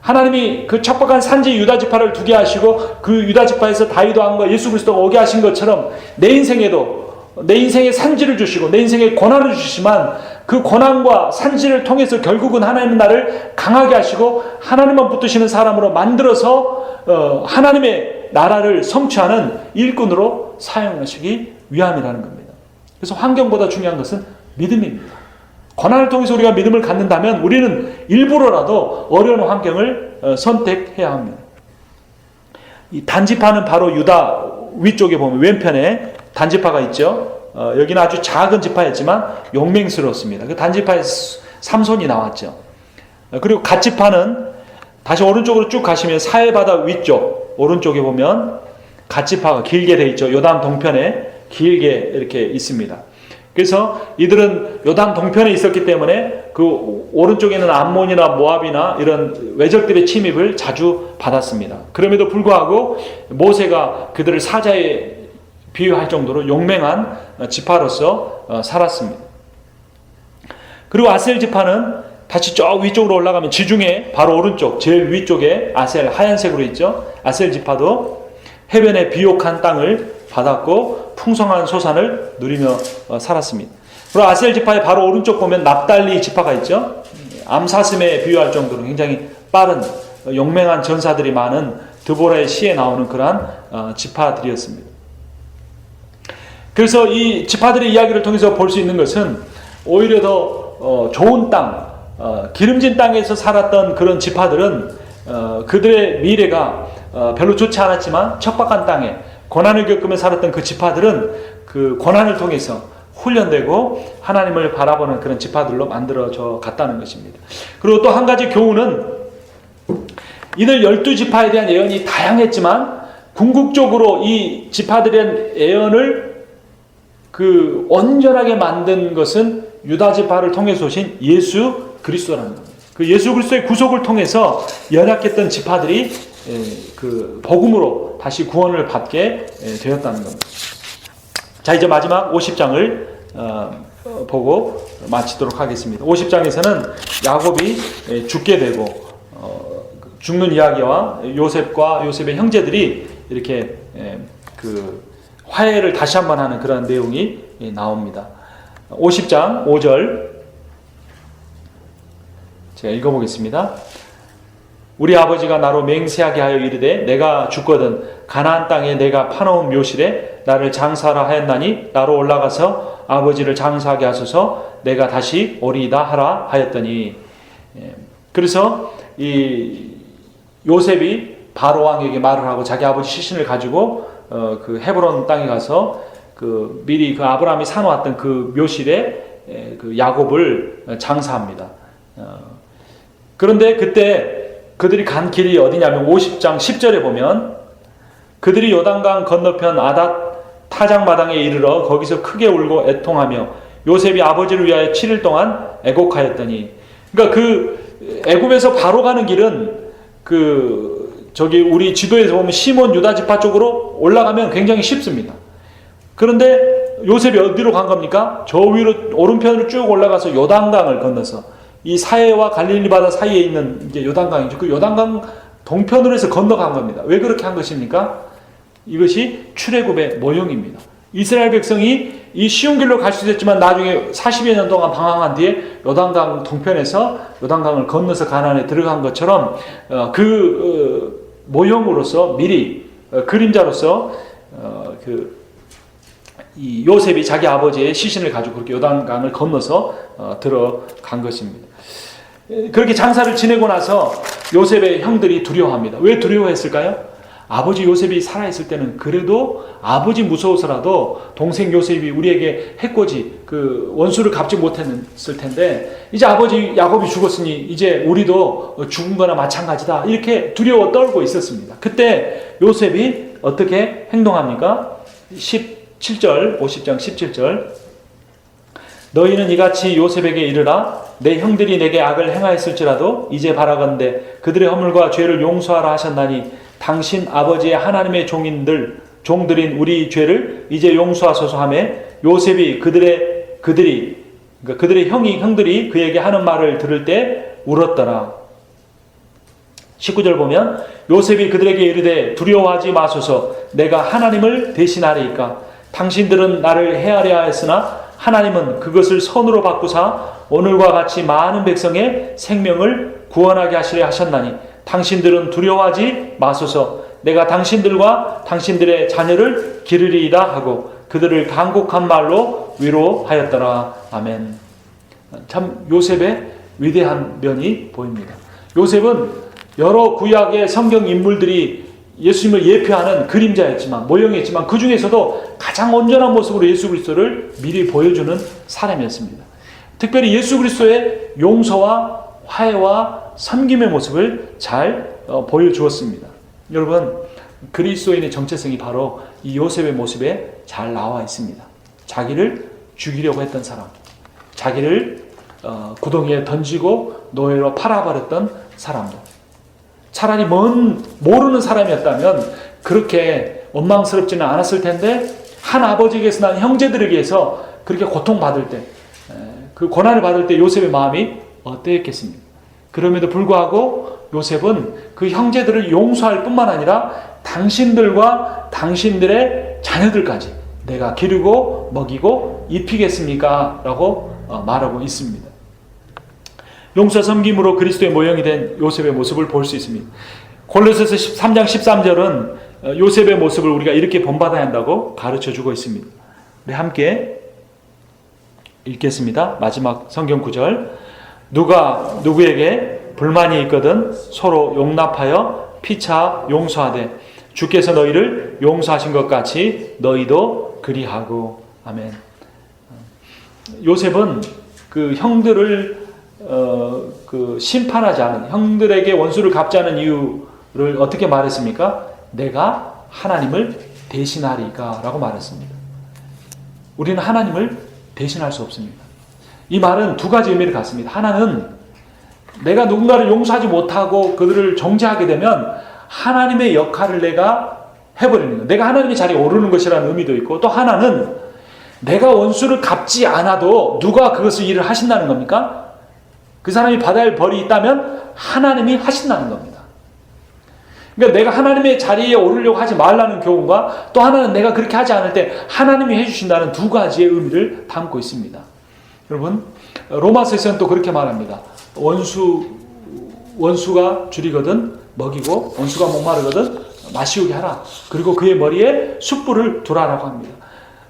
하나님이 그 척박한 산지 유다 지파를 두게 하시고 그 유다 지파에서 다윗 왕과 예수 그리스도가 오게 하신 것처럼 내 인생에 산지를 주시고 내 인생에 고난을 주시지만 그 고난과 산지를 통해서 결국은 하나님은 나를 강하게 하시고 하나님만 붙드시는 사람으로 만들어서 하나님의 나라를 성취하는 일꾼으로 사용하시기 위함이라는 겁니다. 그래서 환경보다 중요한 것은 믿음입니다. 고난을 통해서 우리가 믿음을 갖는다면 우리는 일부러라도 어려운 환경을 선택해야 합니다. 이 단지파는 바로 유다 위쪽에 보면 왼편에 단지파가 있죠. 여기는 아주 작은 지파였지만 용맹스러웠습니다. 그 단지파에서 삼손이 나왔죠. 그리고 갓지파는 다시 오른쪽으로 쭉 가시면 사해바다 위쪽 오른쪽에 보면 갓지파가 길게 돼 있죠. 요단 동편에 길게 이렇게 있습니다. 그래서 이들은 요단 동편에 있었기 때문에 그 오른쪽에는 암몬이나 모압이나 이런 외적들의 침입을 자주 받았습니다. 그럼에도 불구하고 모세가 그들을 사자에 비유할 정도로 용맹한 지파로서 살았습니다. 그리고 아셀 지파는 다시 저 위쪽으로 올라가면 지중해 바로 오른쪽 제일 위쪽에 아셀 하얀색으로 있죠. 아셀 지파도 해변의 비옥한 땅을 받았고 풍성한 소산을 누리며 살았습니다. 그리고 아셀 지파의 바로 오른쪽 보면 납달리 지파가 있죠. 암사슴에 비유할 정도로 굉장히 빠른 용맹한 전사들이 많은 드보라의 시에 나오는 그러한 지파들이었습니다. 그래서 이 지파들의 이야기를 통해서 볼 수 있는 것은 오히려 더 좋은 땅, 기름진 땅에서 살았던 그런 지파들은 그들의 미래가 별로 좋지 않았지만 척박한 땅에 고난을 겪으며 살았던 그 지파들은 그 고난을 통해서 훈련되고 하나님을 바라보는 그런 지파들로 만들어져 갔다는 것입니다. 그리고 또 한 가지 교훈은 이들 12지파에 대한 예언이 다양했지만 궁극적으로 이 지파들의 예언을 그 온전하게 만든 것은 유다지파를 통해서 오신 예수 그리스도라는 겁니다. 그 예수 그리스도의 구속을 통해서 연약했던 지파들이 그 복음으로 다시 구원을 받게 되었다는 겁니다. 자, 이제 마지막 50장을 보고 마치도록 하겠습니다. 50장에서는 야곱이 죽게 되고 죽는 이야기와 요셉과 요셉의 형제들이 이렇게 그 화해를 다시 한번 하는 그런 내용이 나옵니다. 50장 5절 제가 읽어보겠습니다. 우리 아버지가 나로 맹세하게 하여 이르되 내가 죽거든 가나안 땅에 내가 파놓은 묘실에 나를 장사하라 하였나니 나로 올라가서 아버지를 장사하게 하소서 내가 다시 오리이다 하라 하였더니. 그래서 이 요셉이 바로 왕에게 말을 하고 자기 아버지 시신을 가지고 그 헤브론 땅에 가서 그 미리 그 아브라함이 사놓았던 그 묘실에 그 야곱을 장사합니다. 그런데 그때 그들이 간 길이 어디냐면 50장 10절에 보면 그들이 요단강 건너편 아닷 타작마당에 이르러 거기서 크게 울고 애통하며 요셉이 아버지를 위하여 7일 동안 애곡하였더니. 그러니까 그 애굽에서 바로 가는 길은 그 저기 우리 지도에서 보면 시몬 유다 지파 쪽으로 올라가면 굉장히 쉽습니다. 그런데 요셉이 어디로 간 겁니까? 저 위로 오른편으로 쭉 올라가서 요단강을 건너서 이 사해와 갈릴리 바다 사이에 있는 이제 요단강이죠. 그 요단강 동편으로 해서 건너간 겁니다. 왜 그렇게 한 것입니까? 이것이 출애굽의 모형입니다. 이스라엘 백성이 이 쉬운 길로 갈 수 있었지만 나중에 40여 년 동안 방황한 뒤에 요단강 동편에서 요단강을 건너서 가나안에 들어간 것처럼 그 모형으로서 미리 그림자로서 이 요셉이 자기 아버지의 시신을 가지고 그렇게 요단강을 건너서 들어간 것입니다. 그렇게 장사를 지내고 나서 요셉의 형들이 두려워합니다. 왜 두려워했을까요? 아버지 요셉이 살아있을 때는 그래도 아버지 무서워서라도 동생 요셉이 우리에게 해코지 그 원수를 갚지 못했을 텐데 이제 아버지 야곱이 죽었으니 이제 우리도 죽은 거나 마찬가지다 이렇게 두려워 떨고 있었습니다. 그때 요셉이 어떻게 행동합니까? 17절 50장 17절 너희는 이같이 요셉에게 이르라 내 형들이 내게 악을 행하였을지라도 이제 바라건대 그들의 허물과 죄를 용서하라 하셨나니 당신 아버지의 하나님의 종들인 우리 죄를 이제 용서하소서 하며 요셉이 그들의 형들이 그에게 하는 말을 들을 때 울었더라. 19절 보면 요셉이 그들에게 이르되 두려워하지 마소서 내가 하나님을 대신하리이까 당신들은 나를 해하려 하였으나 하나님은 그것을 선으로 바꾸사 오늘과 같이 많은 백성의 생명을 구원하게 하시려 하셨나니 당신들은 두려워하지 마소서 내가 당신들과 당신들의 자녀를 기르리이다 하고 그들을 간곡한 말로 위로하였더라. 아멘. 참 요셉의 위대한 면이 보입니다. 요셉은 여러 구약의 성경 인물들이 예수님을 예표하는 그림자였지만 모형이었지만 그 중에서도 가장 온전한 모습으로 예수 그리스도를 미리 보여주는 사람이었습니다. 특별히 예수 그리스도의 용서와 화해와 섬김의 모습을 잘 보여주었습니다. 여러분, 그리스도인의 정체성이 바로 이 요셉의 모습에 잘 나와 있습니다. 자기를 죽이려고 했던 사람, 자기를 구덩이에 던지고 노예로 팔아버렸던 사람들. 차라리 모르는 사람이었다면 그렇게 원망스럽지는 않았을 텐데, 한 아버지에게서 난 형제들에게서 그렇게 고통받을 때, 그 고난을 받을 때 요셉의 마음이 어땠겠습니까? 그럼에도 불구하고 요셉은 그 형제들을 용서할 뿐만 아니라 당신들과 당신들의 자녀들까지 내가 기르고 먹이고 입히겠습니까? 라고 말하고 있습니다. 용서 섬김으로 그리스도의 모형이 된 요셉의 모습을 볼 수 있습니다. 골로새서 3장 13절은 요셉의 모습을 우리가 이렇게 본받아야 한다고 가르쳐주고 있습니다. 우리 함께 읽겠습니다. 마지막 성경 구절. 누가 누구에게 불만이 있거든 서로 용납하여 피차 용서하되 주께서 너희를 용서하신 것 같이 너희도 그리하고. 아멘. 요셉은 그 형들을 심판하지 않은, 형들에게 원수를 갚지 않은 이유를 어떻게 말했습니까? 내가 하나님을 대신하리까 라고 말했습니다. 우리는 하나님을 대신할 수 없습니다. 이 말은 두 가지 의미를 갖습니다. 하나는 내가 누군가를 용서하지 못하고 그들을 정죄하게 되면 하나님의 역할을 내가 해버리는 것, 내가 하나님의 자리에 오르는 것이라는 의미도 있고, 또 하나는 내가 원수를 갚지 않아도 누가 그것을 일을 하신다는 겁니까? 그 사람이 받아야 할 벌이 있다면 하나님이 하신다는 겁니다. 그러니까 내가 하나님의 자리에 오르려고 하지 말라는 교훈과, 또 하나는 내가 그렇게 하지 않을 때 하나님이 해주신다는 두 가지의 의미를 담고 있습니다. 여러분, 로마서에서는 또 그렇게 말합니다. 원수가 줄이거든 먹이고, 원수가 목마르거든 마시우게 하라. 그리고 그의 머리에 숯불을 두라라고 합니다.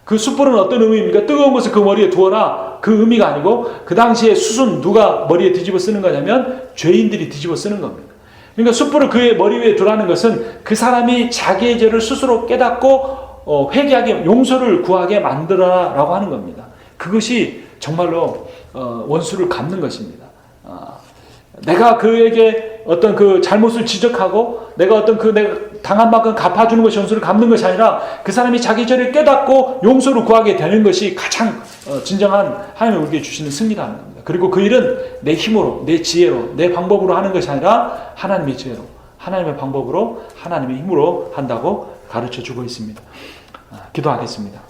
그 숯불은 어떤 의미입니까? 뜨거운 것을 그 머리에 두어라. 그 의미가 아니고, 그 당시에 숯은 누가 머리에 뒤집어 쓰는 거냐면 죄인들이 뒤집어 쓰는 겁니다. 그러니까 숯불을 그의 머리 위에 두라는 것은 그 사람이 자기의 죄를 스스로 깨닫고 회개하게, 용서를 구하게 만들어라라고 하는 겁니다. 그것이 정말로 원수를 갚는 것입니다. 내가 그에게 어떤 그 잘못을 지적하고 내가 어떤 내가 당한 만큼 갚아주는 것이 원수를 갚는 것이 아니라 그 사람이 자기 죄를 깨닫고 용서를 구하게 되는 것이 가장 진정한 하나님이 우리에게 주시는 승리라는 겁니다. 그리고 그 일은 내 힘으로, 내 지혜로, 내 방법으로 하는 것이 아니라 하나님의 지혜로, 하나님의 방법으로, 하나님의 힘으로 한다고 가르쳐주고 있습니다. 기도하겠습니다.